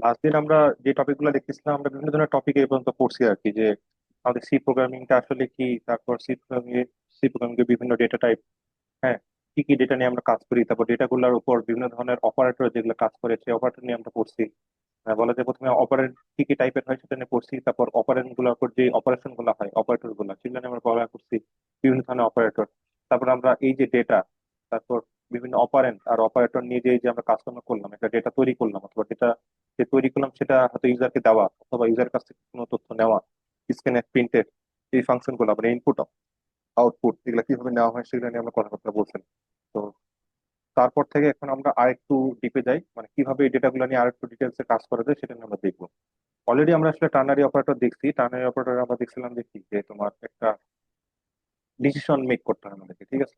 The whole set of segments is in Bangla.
লাস্ট দিন আমরা যে টপিক গুলো দেখতেছিলাম, আমরা বিভিন্ন ধরনের টপিক এই পর্যন্ত পড়ছি আর কি, যে আমাদের সি প্রোগ্রামিংটা আসলে কি, তারপর সি প্রোগ্রামিং এর বিভিন্ন ডেটা টাইপ। হ্যাঁ, কি কি ডেটা নিয়ে আমরা কাজ করি, তারপর ডেটা গুলোর উপর বিভিন্ন ধরনের অপারেটর যেগুলো কাজ করে সেই অপারেটর নিয়ে আমরা পড়ছি। বলা যায় প্রথমে অপারেন্ট কি কি টাইপের হয় সেটা নিয়ে পড়ছি, তারপর অপারেন্ট গুলোর উপর যে অপারেশন গুলো হয় অপারেটর গুলো সেগুলো নিয়ে আমরা পড়াশোনা করছি, বিভিন্ন ধরনের অপারেটর। তারপর আমরা এই যে ডেটা, তারপর বিভিন্ন অপারেন্ট আর অপারেটর নিয়ে যে এই যে আমরা কাজকর্ম করলাম, একটা ডেটা তৈরি করলাম, অথবা ডেটা যে তৈরি করলাম সেটা হয়তো ইউজারকে দেওয়া অথবা ইউজার কাছ থেকে কোনো তথ্য নেওয়া, স্ক্যানের প্রিন্টের এই ফাংশন গুলো, মানে ইনপুট আউটপুট, এগুলো কিভাবে নেওয়া হয় সেগুলো নিয়ে আমরা কথাবার্তা বলছিলাম। তো তারপর থেকে এখন আমরা আরেকটু ডিপে যাই, মানে কিভাবে এই ডেটাগুলো নিয়ে আরেকটু ডিটেলসে কাজ করা যায় সেটা নিয়ে আমরা দেখবো। অলরেডি আমরা আসলে টার্নারি অপারেটর দেখছি। টার্নারি অপারেটর আমরা দেখছিলাম যে কি, যে তোমার একটা ডিসিশন মেক করতে হয় আমাদেরকে, ঠিক আছে?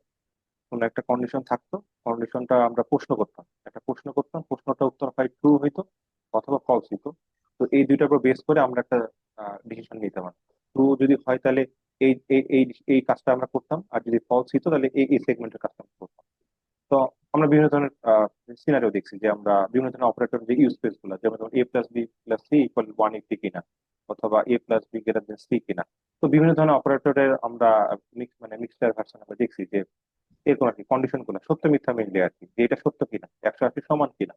কোনো একটা কন্ডিশন থাকতো, কন্ডিশনটা আমরা প্রশ্ন করতাম, একটা প্রশ্ন করতাম, প্রশ্নটা উত্তর হয় ট্রু হইতো অথবা ফলস হইতো। তো এই দুইটার উপর বেস করে আমরা একটা ডিসিশন নিতে পারতাম। ট্রু যদি হয় তাহলে এই এই এই এই কাজটা আমরা করতাম, আর যদি ফলস হইতো তাহলে এই এই সেগমেন্টের কাজটা আমরা করতাম। তো আমরা বিভিন্ন ধরনের সিনারিও দেখছি, যে আমরা বিভিন্ন ধরনের অপারেটর যে ইউজ কেস গুলো, যেমন A plus B plus C equal 180 কিনা, অথবা A plus B greater than C কিনা। তো বিভিন্ন ধরনের অপারেটরের আমরা মানে মিক্সচার ভার্সন আমরা দেখছি, যে এরকম আর কি কন্ডিশন গুলো সত্য মিথ্যা মিললে আর কি, যে এটা সত্য কিনা, 180 সমান কিনা,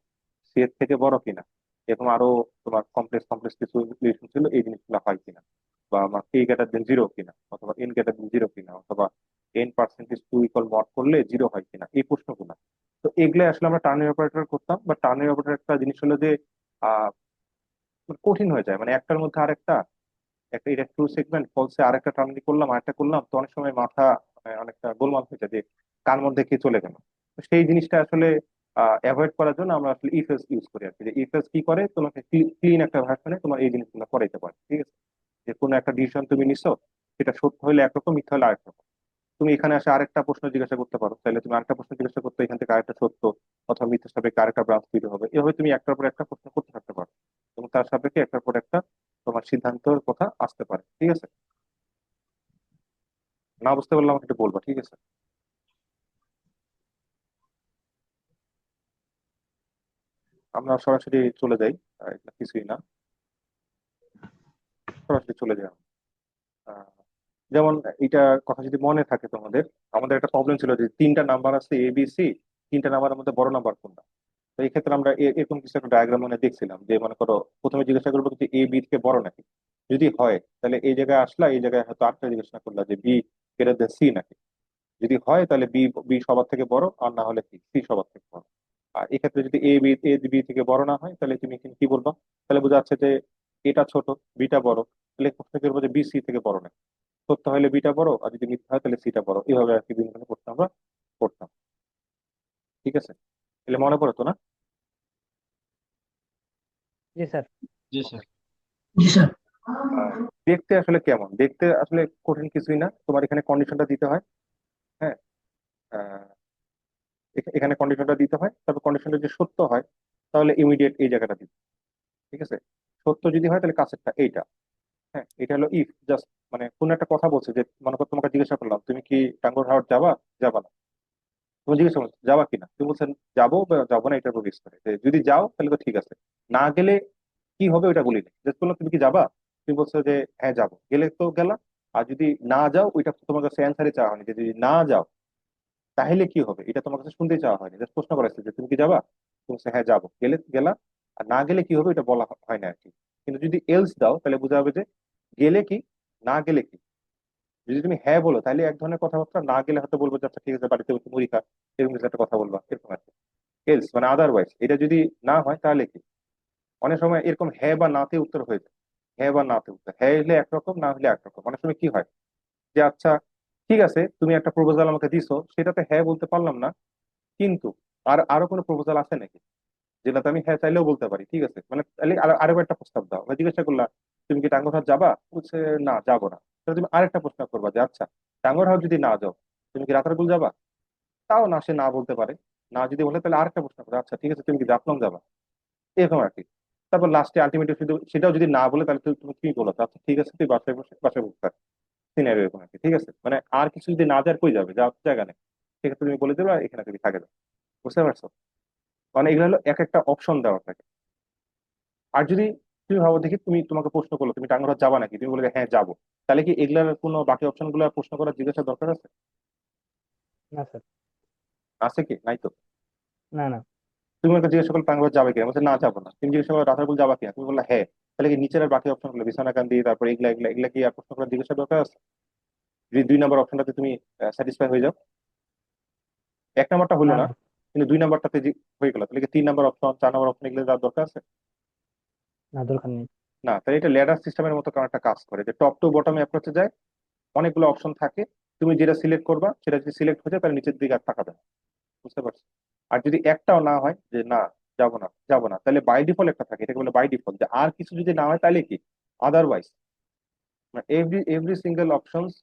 সি এর থেকে বড় কিনা, এরকম আরো তোমার কমপ্লেক্স কমপ্লেক্স কিছু রিলেশন ছিল, এই জিনিসগুলো হয় কিনা, বা আমার এ গ্রেটার দেন জিরো কিনা, অথবা এন গ্রেটার দেন জিরো কিনা, অথবা n percentage to equal mod করলে জিরো হয় কিনা, এই প্রশ্নগুলো। তো এগুলো আসলে আমরা টার্নারি অপারেটর করতাম, বা টার্নারি অপারেটর একটা জিনিস হলো যে আহ মানে কঠিন হয়ে যায়, মানে একটার মধ্যে আরেকটা, একটা এটা ট্রু সেগমেন্ট, ফলসে আরেকটা টার্নারি করলাম, আরেকটা করলাম, তো অনেক সময় মাথা অনেকটা গোলমাল হয়ে যায়, যে কার মধ্যে কি চলে গেল। তো সেই জিনিসটা আসলে অ্যাভয়েড করার জন্য আমরা আসলে ইফ এলস ইউজ করি আর কি, যে ইফ এলস কি করে তোমাকে ক্লিন একটা ভার্সনে তোমার এই জিনিসগুলো করাইতে পারে, ঠিক আছে? যে কোনো একটা ডিসিশন তুমি নিছো, সেটা সত্য হলে একরকম, মিথ্যা হলে আরেক রকম। তুমি এখানে আসে আরেকটা প্রশ্ন জিজ্ঞাসা করতে পারো, তাহলে তুমি আরেকটা প্রশ্ন জিজ্ঞাসা করতে, এখান থেকে আরেকটা সত্য অথবা মিথ্যা সাপেক্ষে আরেকটা ব্রাঞ্চ তৈরি হবে। এভাবে তুমি একটার পর একটা প্রশ্ন করতে থাকতে পারো, এবং তার সাপেক্ষে একটার পর একটা তোমার সিদ্ধান্তের কথা আসতে পারে, ঠিক আছে? না বুঝতে পারলে আমাকে একটু বলবা, ঠিক আছে? আমরা সরাসরি চলে যাই, এটা কিছুই না, সরাসরি চলে যাই। আহ, যেমন এইটার কথা যদি মনে থাকে তোমাদের, আমাদের একটা প্রবলেম ছিল যে তিনটা নাম্বার আছে এ বি সি, তিনটা নাম্বারের মধ্যে বড় নাম্বার কোনটা। তো এই ক্ষেত্রে আমরা এরকম কিছু একটা ডায়াগ্রাম মনে দেখছিলাম, যে মনে করো প্রথমে জিজ্ঞাসা করবো যে এ বি থেকে বড় নাকি। যদি হয় তাহলে এই জায়গায় আসলা, এই জায়গায় হয়তো আটটা জিজ্ঞাসা করলা যে বি গ্রেটার দেন সি নাকি। যদি হয় তাহলে বি বি সবার থেকে বড়, আর না হলে কি সি সবার থেকে বড়। আর এক্ষেত্রে যদি এ বি থেকে বড় না হয় তাহলে তুমি এখানে কি বলবা? তাহলে বোঝা যাচ্ছে যে এটা ছোট, বিটা বড়। তাহলে প্রশ্ন করবো যে বি সি থেকে বড় নাকি। সত্য হলে বিটা বড়, আর যদি মিথ্যা হয় তাহলে সিটা বড়। এইভাবে আর কি বিভিন্ন প্রশ্ন আমরা করতাম, ঠিক আছে? তাহলে মনে পড়ে তো না? জি স্যার। জি ওকে। স্যার। জি স্যার। দেখতে আসলে কেমন, দেখতে আসলে কঠিন কিছুই না, তোমার এখানে কন্ডিশনটা দিতে হয়। হ্যাঁ, আহ, এখানে কন্ডিশনটা দিতে হয়, তারপর কন্ডিশনটা যদি সত্য হয় তাহলে ইমিডিয়েট এই জায়গাটা দিতে, ঠিক আছে? সত্য যদি হয় তাহলে কাছেরটা এইটা। হ্যাঁ, এটা হলো ইফ জাস্ট, মানে কোন একটা কথা বলছে, যে মনে করো তোমাকে জিজ্ঞাসা করলাম তুমি কি টাঙ্গুয়ার হাওর যাবা, যাবা না। তুমি জিজ্ঞাসা করছো যাবা কিনা, তুমি বলছেন যাবো বা যাবো না, এটার উপর বেস করে যে যদি যাও তাহলে তো ঠিক আছে, না গেলে কি হবে ওইটা বলিনি, জাস্ট বললাম তুমি কি যাবা। তুমি বলছো যে হ্যাঁ যাবো, গেলে তো গেলা। আর যদি না যাও, ওইটা তো তোমার কাছে অ্যান্সারই চাওয়া হয়নি, যে যদি না যাও তাহলে কি হবে, এটা তোমার কাছে শুনতে চাওয়া হয়নি, জাস্ট প্রশ্ন করা হয়েছে যে তুমি কি যাবা। তুমি বলছো হ্যাঁ যাবো, গেলে গেলা। আর না গেলে কি হবে এটা বলা হয় না আর কি। কিন্তু যদি এলস দাও তাহলে বোঝা হবে যে গেলে কি, না গেলে কি। যদি তুমি হ্যাঁ বলো তাহলে এক ধরনের কথাবার্তা, না গেলে হয়তো বলবো যে আচ্ছা ঠিক আছে বাড়িতে বসে মুড়ি খা, এরকম কিছু একটা কথা বলবা, এরকম আর কি। এলস মানে আদারওয়াইজ, এটা যদি না হয় তাহলে কি। অনেক সময় এরকম হ্যাঁ বা নাতে উত্তর হয়ে যায়। হ্যাঁ বা নাতে উত্তর, হ্যাঁ হলে একরকম, না হলে একরকম। অনেক সময় কি হয়, যে আচ্ছা ঠিক আছে তুমি একটা প্রপোজাল আমাকে দিছো, সেটাতে হ্যাঁ বলতে পারলাম না, কিন্তু আর আরো কোনো প্রপোজাল আছে নাকি, যেটাতে আমি হ্যাঁ চাইলেও বলতে পারি, ঠিক আছে? মানে তাহলে আরো একটা প্রস্তাব দাও। আমি জিজ্ঞাসা করলাম তুমি কি টাঙ্গুয়ার হাট যাবা, বলছে না যাবো না। তাহলে তুমি আরেকটা প্রশ্ন করবা যে আচ্ছা টাঙ্গুয়ার হাট যদি না যাও, তুমি কি রাতারগুল যাবা। তাও না, সে না বলতে পারে। না যদি বলে তাহলে আরেকটা প্রশ্ন করবে, আচ্ছা ঠিক আছে তুমি কি জাফলং যাবা, এরকম আর কি। তারপর লাস্টে আলটিমেটলি শুধু সেটাও যদি না বলে তাহলে তুমি কি বলো, আচ্ছা ঠিক আছে তুই বাসায় বসে বাসায় বসে থাক। সিনারি এরকম আর কি, ঠিক আছে? মানে আর কিছু যদি না যায় কই যাবে, যাওয়ার তো জায়গা নেই। সেক্ষেত্রে তুমি বলে দেবে আর এখানে তুমি থাকে যাও। বুঝতে পারছো? মানে এগুলো হলো এক একটা অপশন দেওয়া থাকে। আর যদি তুমি ভাবো দেখি, তুমি তোমাকে প্রশ্ন করলো তুমি টাঙ্গুয়ার যাবা নাকি, তুমি বলে হ্যাঁ যাবো, তাহলে কি এগুলার কোনো বাকি অপশন গুলো প্রশ্ন করার জিজ্ঞাসা দরকার আছে? না স্যার। আছে কি? নাই তো। না না। তুমি আমাকে জিজ্ঞাসা করলে টাঙ্গুয়ার যাবে কিনা, বলছে না যাবো না। তুমি জিজ্ঞাসা করলে রাতারগুল যাবা কিনা, তুমি বললে হ্যাঁ, তাহলে কি নিচের আর বাকি অপশন গুলো বিছানাকান্দি তারপর এগুলা এগুলা এগুলা কি আর প্রশ্ন করার জিজ্ঞাসা দরকার আছে? যদি 2 নম্বর অপশনটাতে তুমি স্যাটিসফাই হয়ে যাও, 1 নম্বরটা হলো না না না। কিন্তু 2 নম্বরটাতে হয়ে গেল, তাহলে কি 3 নম্বর অপশন 4 নম্বর অপশন এগুলো যাওয়ার দরকার আছে? না, দরকার নেই। না। তাহলে এটা ল্যাডার সিস্টেমের মতো কারণ একটা কাজ করে, যে টপ টু বটম অ্যাপ্রোচে যায়, অনেকগুলো অপশন থাকে, তুমি যেটা সিলেক্ট করবা সেটা যদি সিলেক্ট হয়ে যায় তাহলে নিচের দিকে আর তাকাবে না। বুঝতে পারছো? আর যদি একটাও না হয় যে না যাবো না যাবো না, তাহলে বাই ডিফল্ট একটা থাকে, এটাকে বলে বাই ডিফল্ট, যে আর কিছু যদি না হয় তাহলে কি otherwise, every single options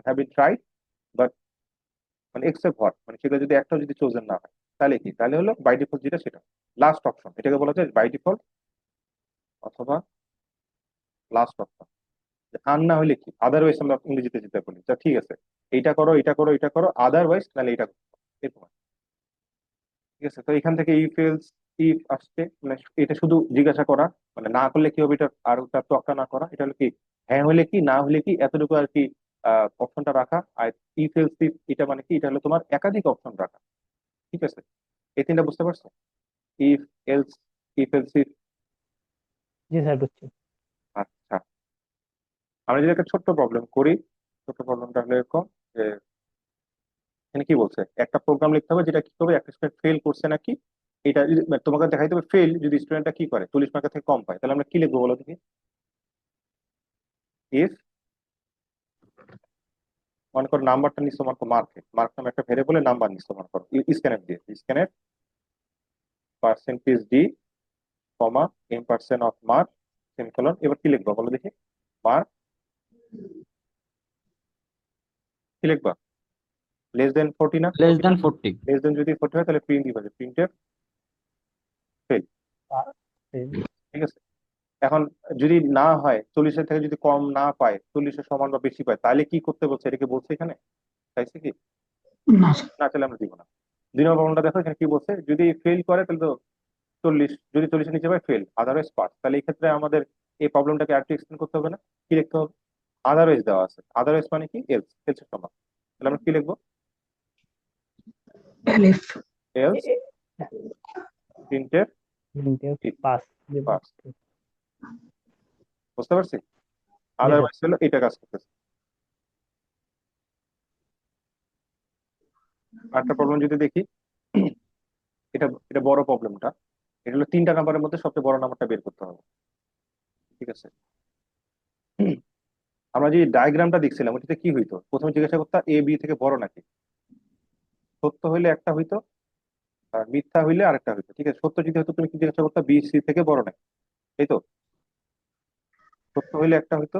have been tried, but মানে এক্সেপ্ট হোয়াট, মানে সেটা যদি একটাও যদি চোজেন না হয় তাহলে কি, তাহলে হলো বাই ডিফল্ট যেটা সেটা লাস্ট অপশন, এটাকে বলা যায় বাই ডিফল্ট অথবা লাস্ট অপশন। আর না হলে কি আদারওয়াইজ, আমরা ইংরেজিতে যেটা বলি তা ঠিক আছে, এইটা করো এটা করো এটা করো, আদারওয়াইজ তাহলে এটা করো, এরকম। ঠিক আছে, তো এখান থেকে ইফ এলস ইফ আসছে, মানে এটা শুধু জিজ্ঞাসা করা, মানে না করলে কি হবে এটা আর তার তোয়াক্কা না করা, এটা হলো কি হ্যাঁ হলে কি না হলে কি এতটুকু আর কি অপশনটা রাখা। আর ইফ এলস ইফ এটা মানে কি, এটা হলো তোমার একাধিক অপশন রাখা। ঠিক আছে, এই তিনটা বুঝতে পারছো? If else, if else if. G sir, বুঝছি। আচ্ছা, আমরা যদি একটা ছোট্ট প্রবলেম করি, ছোট্ট প্রবলেমটা হলো এরকম যে এখানে কি বলছে, একটা প্রোগ্রাম লিখতে হবে যেটা কি করবে, একটা স্টুডেন্ট ফেল করছে নাকি এটা যদি মানে তোমাকে দেখাইতে হবে, ফেল যদি স্টুডেন্টটা কি করে 40 মার্কের থেকে কম পায়, তাহলে আমরা কি লিখবো বলো দেখি। ইফ, মনে করো নাম্বারটা নিচ্ছ, মনে করো মার্কে, মার্ক নামে একটা ভেরিয়েবলে নাম্বার নিচ্ছ, মনে করো স্ক্যানএফ দিয়ে, স্ক্যানএফ পার্সেন্টেজ ডি কমা এম% অফ মার্ক সেমিকোলন, এবার কি লিখবা বলো দেখি। মার্ক কি লিখবা? লেস দেন 40 না, লেস 40 না? দেন 40। লেস দেন যদি 40 হয় তাহলে প্রিন্ট দিবা, যে প্রিন্টের ফেল। আ- এই- ঠিক আছে, এখন যদি না হয় 40-এর থেকে যদি কম না পায়, 40-এর সমান বা বেশি পায়, তাহলে কি করতে বলছে, এটাকে বলছে এখানে চাইছে কি? না স্যার। না, তাহলে আমরা দিব না। 2 নম্বর প্রবলেমটা দেখো, এখানে কি বলছে, যদি ফেল করে তাহলে তো 40, যদি 40-এর নিচে পায় ফেল, আদারওয়াইজ পাস। তাহলে এই ক্ষেত্রে আমাদের এই প্রবলেমটাকে আরেকটু এক্সটেন্ড করতে হবে না? কি লিখতে হবে? আদারওয়াইজ দেওয়া আছে, আদারওয়াইজ মানে কি এলস, এলস এর সমান। তাহলে আমরা কি লিখবো? এলিফ। এলস এ- প্রিন্টের পাস। জি, পাস। বুঝছি। বুঝতে পারছি? জি স্যার। আদারওয়াইজ হলো এটা কাজ করতেছে। আরেকটা প্রবলেম যদি দেখি, এটা এটা বড় প্রবলেমটা, এটা হলো 3টা নাম্বারের মধ্যে সবচেয়ে বড় নাম্বারটা বের করতে হবে। ঠিক আছে, আমরা যে ডায়াগ্রামটা দেখছিলাম ওটাতে কি হইতো, প্রথমে জিজ্ঞাসা করতে এ বি থেকে বড় নাকি, সত্য হইলে একটা হইতো আর মিথ্যা হইলে আরেকটা হইতো। ঠিক আছে, সত্য যদি হতো তুমি কি জিজ্ঞাসা করতে বি সি থেকে বড় নাকি, এই তো। সত্য হইলে একটা হইতো,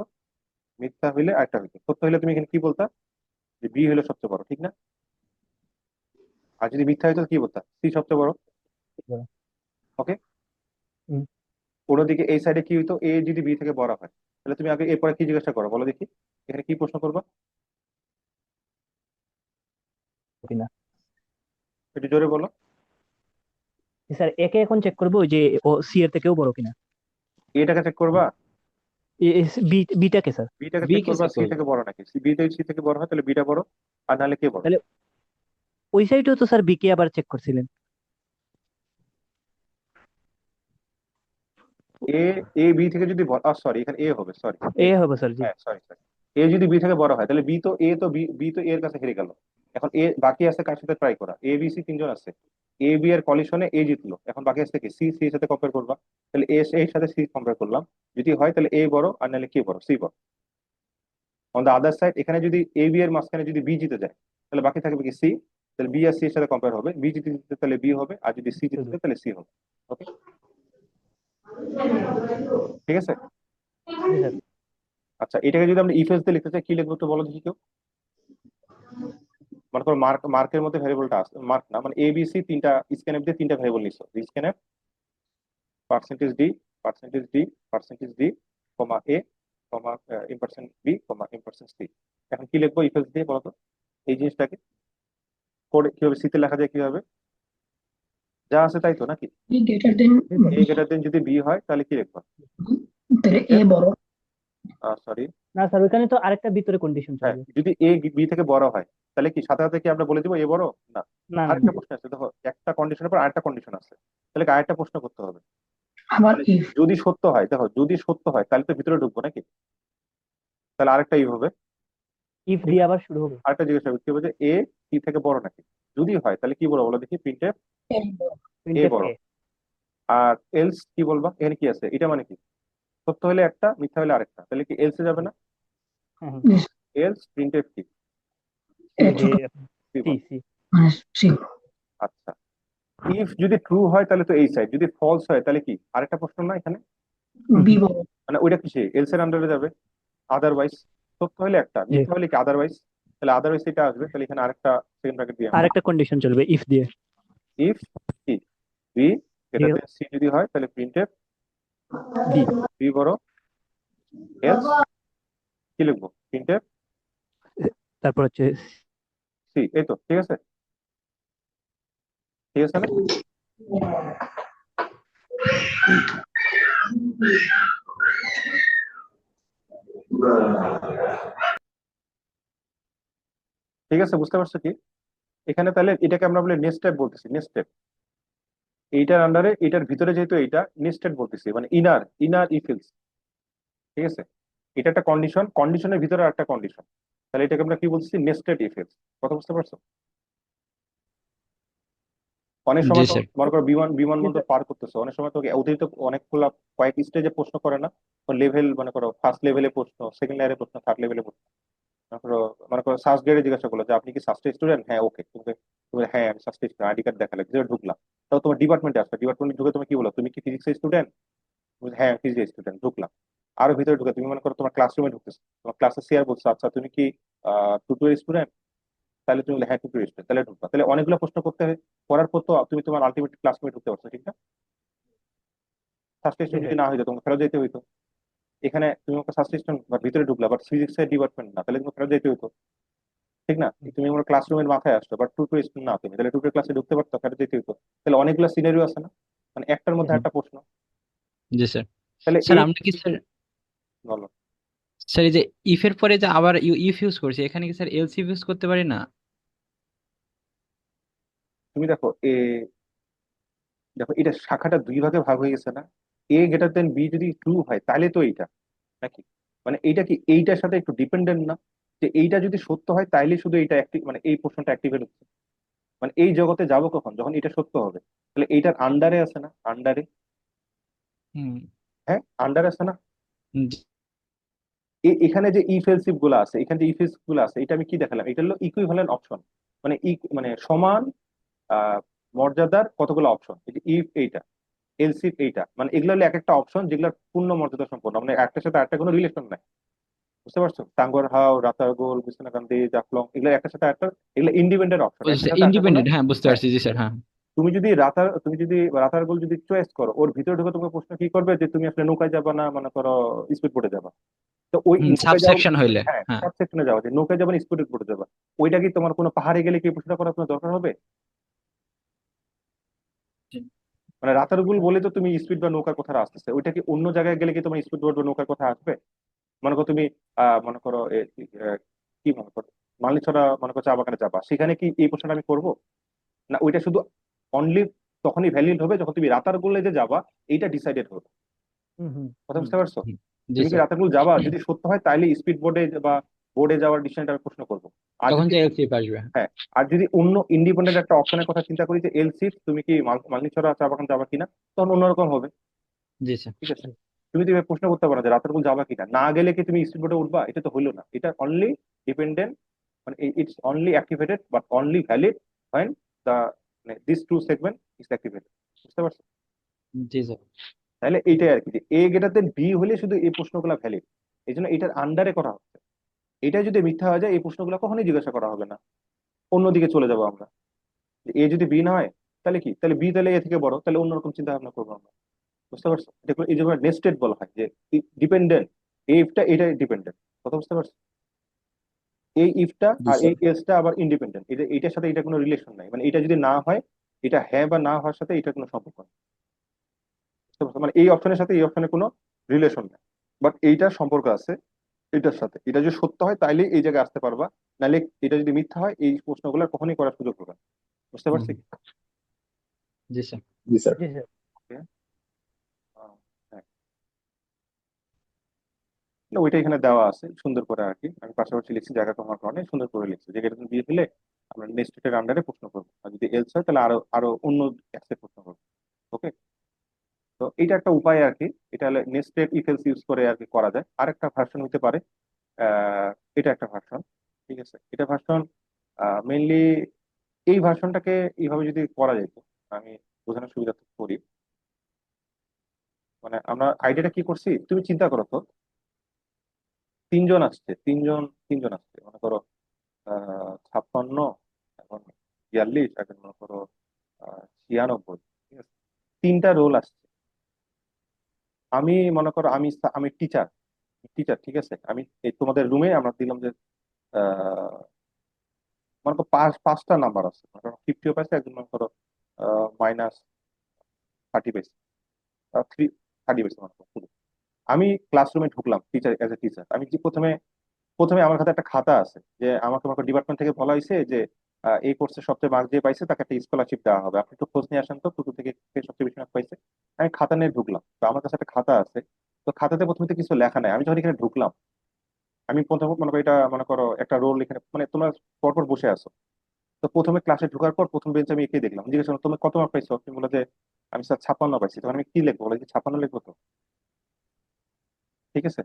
মিথ্যা হইলে আরেকটা হইতো। সত্য হইলে তুমি এখানে কি বলতা, যে বি হইলো সবচেয়ে বড়, ঠিক না? আর যদি মিথ্যা হইতো কি বলতা, সি সবচেয়ে বড়। ওকে, হুম। অন্যদিকে এই সাইডে কি হইতো, এ যদি বি থেকে বড় হয়, তাহলে তুমি আগে এরপরে কি জিজ্ঞাসা করো বলো দেখি, এখানে কি প্রশ্ন করবা, কিনা। একটু জোরে বলো। জি স্যার, একে এখন চেক করবো ওই যে ও সি এর থেকেও বড় কিনা। এটাকে চেক করবা, বিটাকে স্যার। বিটাকে বি চেক কে করবা চেক সি করবো। থেকে বড় নাকি, বি যদি সি থেকে বড় হয় তাহলে বিটা বড়, আর নাহলে কে বড়? তাহলে ওই সাইডেও তো স্যার বিকে আবার চেক করছিলেন। এ, এ বি থেকে যদি সরি এখানে এ হবে, সরি এ, এ হবে স্যার, জি। হ্যাঁ সরি সরি, এ যদি বি থেকে বড় হয় তাহলে বি তো এ তো বি, বি তো এর কাছে হেরে গেল। এখন এ বাকি আছে কার সাথে ট্রাই করা, এ বি সি তিনজন আছে, এ বি এর কলিশনে এ জিতলো, এখন বাকি আছে কি সি, সি এর সাথে কম্পেয়ার করবা। তাহলে এ এর সাথে সি কম্পেয়ার করলাম, যদি হয় তাহলে এ বড় আর নাহলে কে বড়, সি বড়। অন দ্য আদার সাইড এখানে যদি এ বি এর মাঝখানে যদি বি জিতে যায় তাহলে বাকি থাকবে কি সি, তাহলে বি আর সি এর সাথে কম্পেয়ার হবে, বি জিতে জিতে তাহলে বি হবে, আর যদি সি জিতে শুধু। যায় তাহলে সি হবে। ওকে, ঠিক আছে। জি স্যার। আচ্ছা, এটাকে যদি আমরা ইফেলস দিয়ে লিখতে চাই কি লিখবো একটু বলো দেখি কেউ। মনে করো মার্ক, মার্কের মধ্যে ভ্যারিয়েবলটা আছে, মার্ক না মানে এ বি সি তিনটা, স্ক্যানএফ দিয়ে তিনটা ভ্যারিয়েবল নিচ্ছ, scanf percentage D, percentage D, percentage D comma A comma এম% বি কমা এম% সি। এখন কি লিখবো ইফেলস দিয়ে বলো তো, এই জিনিসটাকে কোড কিভাবে সিতে লেখা যায় কিভাবে? যা আছে তাই তো নাকি? এ গ্রেটার দেন এ গ্রেটার দেন যদি বি হয় তাহলে কি লিখবা? তাহলে এ প্রিন্টএফ, বড়। সরি, না স্যার, ওইখানে তো আরেকটা ভিতরে কন্ডিশন হ্যাঁ চলবে। যদি এ বি থেকে বড় হয় তাহলে কি সাথে সাথে কি আমরা বলে দিব এ বড়? না, না না না। আরেকটা প্রশ্ন আছে, দেখো একটা কন্ডিশনের পর আরেকটা কন্ডিশন আছে, তাহলে কি আরেকটা প্রশ্ন করতে হবে। আবার মানে ইফ। যদি সত্য হয়, দেখো যদি সত্য হয় তাহলে তো ভিতরে ঢুকবো নাকি, তাহলে আরেকটা ই হবে। ইফ ঠিক দিয়ে আছে, আবার শুরু হবে। আরেকটা জিজ্ঞাসা হবে কি হবে যে এ কি থেকে বড় নাকি। যদি হয় তাহলে কি বলবো বলো দেখি, প্রিন্টএফ এ প্রিন্টএফ বড়। এ। আর এলস কি বলবা, এখানে কি আছে, এটা মানে কি সত্য হলে একটা, মিথ্যা হলে আরেকটা, তাহলে কি এলসে যাবে না? হ্যাঁ হ্যাঁ। এলস প্রিন্টএফ কি, কি এ লিখবো, ছোট কি সি বল? সি। মানে সি। আচ্ছা, ইফ যদি ট্রু হয় তাহলে তো এই সাইড, যদি ফলস হয় তাহলে কি আরেকটা প্রশ্ন না এখানে, বি বড়। মানে ওইটা কিসে এলস এর আন্ডারে যাবে। আদারওয়াইজ, সত্য হলে একটা, জি। মিথ্যা হলে কি আদারওয়াইজ, তাহলে আদারওয়াইজ এটা আসবে, তাহলে এখানে আরেকটা সেকেন্ড ব্র্যাকেট দিয়ে আমরা আরেকটা কন্ডিশন চলবে ইফ দিয়ে। ইফ কি বি জি। গ্রেটার সি যদি হয় তাহলে প্রিন্টএফ বি। বি বড়, এলস কি লিখবো, প্রিন্টএফ তারপর হচ্ছে সি, এই তো ঠিক আছে, ঠিক আছে না? ঠিক আছে, বুঝতে পারছো কি? এখানে তাহলে এটাকে আমরা বলে নেক্সট স্টেপ বলতেছি, নেক্সট স্টেপ এইটার আন্ডারে এটার ভিতরে যেহেতু এইটা নেক্সট স্টেপ বলতেছি, মানে ইনার ইনার ইফিলস, ঠিক আছে, এটা একটা কন্ডিশন, কন্ডিশনের ভিতরে একটা কন্ডিশন, তাহলে এটাকে আমরা কি বলছি, নেস্টেড ইফিলস। কথা বুঝতে পারছো? অনেক জি সময় তো স্যার। মনে করো বিমানবন্দর পার করতেছো, অনেক সময় তো অতিরিক্ত অনেকগুলা কয়েক স্টেজে প্রশ্ন করে না, লেভেল মনে করো ফার্স্ট লেভেলে প্রশ্ন, সেকেন্ড লেভেলে প্রশ্ন, থার্ড লেভেলে প্রশ্ন। মনে করো সার্চ গেটে জিজ্ঞাসা করলো যে আপনি কি সাস্টে স্টুডেন্ট, হ্যাঁ ওকে, তুমি তুমি হ্যাঁ আমি সাস্টে স্টুডেন্ট, আইডি কার্ড দেখালে ভিতরে ঢুকলাম, তাও তোমার ডিপার্টমেন্টে আসবে, ডিপার্টমেন্টে ঢুকে তুমি কি বলো, তুমি কি ফিজিক্স স্টুডেন্ট, হ্যাঁ ফিজিক্স স্টুডেন্ট, ঢুকলাম। আরো ভিতরে ঢুকে তুমি মনে করো তোমার ক্লাসরুমে ঢুকতেছো, তোমার ক্লাসে সিয়ার বলছো আচ্ছা তুমি কি টুটুর স্টুডেন্ট, তাহলে তুমি বলে হ্যাঁ টুটুর স্টুডেন্ট, তাহলে ঢুকবা, তাহলে অনেকগুলো প্রশ্ন করতে হয়, করার পর তো তুমি তোমার আলটিমেট ক্লাসরুমে ঢুকতে পারছো, ঠিক না? সাস্টে জি স্টুডেন্ট ভাই। যদি না হইতো তোমাকে ফেরত যেতে হইতো। এখানে তুমি একটা সাস্টে স্টুডেন্ট ভিতরে ঢুকলা, বাট ফিজিক্স এর ডিপার্টমেন্ট না, তাহলে তোমাকে ফেরত যেতে হইতো, ঠিক না? তুমি আমার ক্লাসরুমের মাথায় আসছো, বাট টুটুর স্টুডেন্ট না তুমি, তাহলে টুটুর ক্লাসে ঢুকতে পারতো, ফেরত যেতে হইতো। তাহলে অনেকগুলো সিনারিও আছে না, মানে একটার জি মধ্যে স্যার। একটা প্রশ্ন। জি স্যার। তাহলে স্যার এই আমরা কি স্যার, বলো, স্যার এই যে ইফের পরে যে আবার ইফ ইউজ করছি, এখানে কি স্যার এলস ইউজ করতে পারি না? তুমি দেখো দেখো এটা শাখাটা দুই ভাগে ভাগ হয়ে গেছে না, এ গ্রেটার দেন বি যদি ট্রু হয় তাহলে তো এইটা নাকি, মানে এইটা কি এইটার সাথে একটু ডিপেন্ডেন্ট না, যে এইটা যদি সত্য হয় তাইলে শুধু এইটা অ্যাক্টিভ, মানে এই পোর্শনটা অ্যাক্টিভেট হচ্ছে, মানে এই জগতে যাবো কখন, যখন এটা সত্য হবে, তাহলে এইটার আন্ডারে আছে না, আন্ডারে, হুম। হ্যাঁ আন্ডারে আছে না। জি এখানে যে ইফেলসিভ গুলো আছে, এখানে যে ইফেলসিভ গুলো আছে, এটা আমি কি দেখালাম, এটা হলো ইকুইভ্যালেন্ট অপশন, মানে মানে সমান আহ মর্যাদার কতগুলো অপশন, ইফ এইটা, এলসিফ এইটা, মানে এগুলো হলো এক একটা অপশন যেগুলোর পূর্ণ মর্যাদা সম্পন্ন, মানে একটার সাথে একটা কোনো রিলেশন নাই। বুঝতে পারছো, টাঙ্গর হাও, রাতারগোল, বিছনাকান্দি, জাফলং, এগুলো একটার সাথে একটা, এগুলো ইন্ডিপেন্ডেন্ট অপশন, একটার সাথে একটা কোনো। ইন্ডিপেন্ডেন্ট, হ্যাঁ বুঝতে হ্যাঁ, পারছি, জি স্যার, হ্যাঁ। তুমি যদি রাতারগুল যদি চয়েস করো, ওর ভিতরে ঢুকে তোমাকে প্রশ্ন কি করবে যে তুমি আসলে নৌকায় যাবা না মনে করো স্পিড বোটে যাবা, তো ওই হুম, নৌকায় যাও, সাবসেকশন হইলে। হ্যাঁ হ্যাঁ। সাব সেকশনে যাওয়া, যে নৌকায় যাবা না স্পিড বোটে যাবা, ওইটা কি তোমার কোনো পাহাড়ে গেলে কি এই প্রশ্নটা করার কোনো দরকার হবে? মানে রাতারগুল বলে তো তুমি স্পিড বা নৌকার কথা আসতেছে, ওইটা কি অন্য জায়গায় গেলে কি তোমার স্পিড বোট বা নৌকার কথা আসবে? মনে করো তুমি মনে করো কি মনে করো মালনীছড়া মনে করো চা বাগানে যাবা, সেখানে কি এই প্রশ্নটা আমি করবো? না, ওইটা শুধু অনলি তখনই ভ্যালিড হবে যখন তুমি রাতারগুলে যে যাবা এইটা ডিসাইডেড হবে। হুম হুম। কথা হুম, বুঝতে পারছো? হুম, জি তুমি কি স্যার। রাতারগুল যাবা, যদি সত্য হয় তাহলে স্পিড বোর্ডে বা বোর্ডে যাওয়ার ডিসিশনটা আমি প্রশ্ন করবো। আর তখন যদি, যে এলসিএফ আসবে। হ্যাঁ, আর যদি অন্য ইন্ডিপেন্ডেন্ট একটা অপশনের কথা চিন্তা করি যে এলসিফ, তুমি কি মালনীছড়া চা বাগান যাবা কিনা, তখন অন্যরকম হবে। জি স্যার। ঠিক আছে, তুমি প্রশ্ন করতে পারো যে রাতারগুল যাবা কিনা, না গেলে কি তুমি স্পিড বোর্ডে উঠবা, এটা তো হইলো না, এটা অনলি ডিপেন্ডেন্ট, মানে it's only activated but only valid when the মানে this two segment is activated. বুঝতে পারছো? জি স্যার। তাহলে এইটাই আর কি, যে এ গ্রেটার দেন বি হলে শুধু এই প্রশ্নগুলো ভ্যালিড, এই জন্য এটার আন্ডারে করা হচ্ছে। এটা যদি মিথ্যা হয়ে যায় এই প্রশ্নগুলো কখনোই জিজ্ঞাসা করা হবে না, অন্যদিকে চলে যাবো আমরা। এ যদি বি না হয় তাহলে কি, তাহলে বি তাহলে এ থেকে বড়, তাহলে অন্যরকম চিন্তা ভাবনা করবো আমরা। বুঝতে পারছো, এটা এই জন্য নেস্টেড বলা হয়, যে ডিপেন্ডেন্ট, এই ইফটা এটা ডিপেন্ডেন্ট। কথা বুঝতে পারছো, এই ইফটা জি আর স্যার। এই এলসটা আবার ইন্ডিপেন্ডেন্ট, এটা এইটার সাথে এটা কোনো রিলেশন নাই, মানে এটা যদি না হয় এটা হ্যাঁ বা না হওয়ার সাথে এটা কোনো সম্পর্ক নেই। বুঝতে পারছো? মানে এই অপশনের সাথে এই অপশনের কোনো রিলেশন নেই, বাট এইটার সম্পর্ক আছে এটার সাথে। এটা যদি সত্য হয় তাইলে এই জায়গায় আসতে পারবা, নাহলে এটা যদি মিথ্যা হয় এই প্রশ্নগুলো কখনোই করার সুযোগ হবে না। বুঝতে হুম পারছি? হুম। জি স্যার। জি স্যার। জি স্যার। Okay? হ্যাঁ, না, ওইটা এখানে দেওয়া আছে সুন্দর করে আর কি। আমি পাশাপাশি লিখছি জায়গা কমার কারণে সুন্দর করে লিখছি যে এটা তুমি দিয়ে ফেলে আমরা নেক্সটের আন্ডারে প্রশ্ন করবো, আর যদি এলস হয় তাহলে আরো আরো অন্য অ্যাক্সেপ্ট প্রশ্ন করবো। ওকে, তো এটা একটা উপায় আর কি। এটা হলে নেস্টেড ইফ এলস ইউজ করে আর কি করা যায়। আরেকটা ভার্সন হতে পারে, আহ, এটা একটা ভার্সন। ঠিক আছে, এটা ভার্সন মেইনলি এই ভার্সনটাকে এইভাবে যদি করা যেত, আমি বোঝানোর সুবিধা করি। মানে আমরা আইডিয়াটা কি করছি তুমি চিন্তা করো তো, তিনজন আসছে, তিনজন তিনজন আসছে মনে করো 56, এখন 42, এখন মনে করো 96। ঠিক আছে, তিনটা রোল আসছে। আমি মনে করো আমি টিচার, টিচার ঠিক আছে। আমি এই তোমাদের রুমে আমরা দিলাম যে আহ, মনে করো পাঁচটা নাম্বার আছে, মনে করো 50 পাইছে, একজন মনে করো -30 পাইছে, 30 পাইছে মনে করো শুধু। আমি ক্লাসরুমে ঢুকলাম টিচার, এজ এ টিচার। আমি কি প্রথমে প্রথমে আমার হাতে একটা খাতা আছে যে আমাকে আমাকে ডিপার্টমেন্ট থেকে বলা হয়েছে যে এই কোর্সে সবচেয়ে মার্ক যে পাইছে তাকে একটা স্কলারশিপ দেওয়া হবে, আপনি একটু খোঁজ নিয়ে আসেন তো টুটু থেকে কে সবচেয়ে বেশি মার্ক পাইছে। আমি খাতা নিয়ে ঢুকলাম, তো আমার কাছে একটা খাতা আছে। তো খাতাতে প্রথমে তো কিছু লেখা নাই। আমি যখন এখানে ঢুকলাম, আমি প্রথমে মনে করো এটা মনে করো একটা রোল এখানে, মানে তোমরা পরপর বসে আছো। তো প্রথমে ক্লাসে ঢোকার পর প্রথম বেঞ্চে আমি একে দেখলাম, জিজ্ঞেস করলাম তুমি কত মার্ক পাইছো, তুমি বলে যে আমি স্যার 56 পাইছি। তখন আমি কি লিখবো, বলে যে 56 লিখবো তো? ঠিক আছে,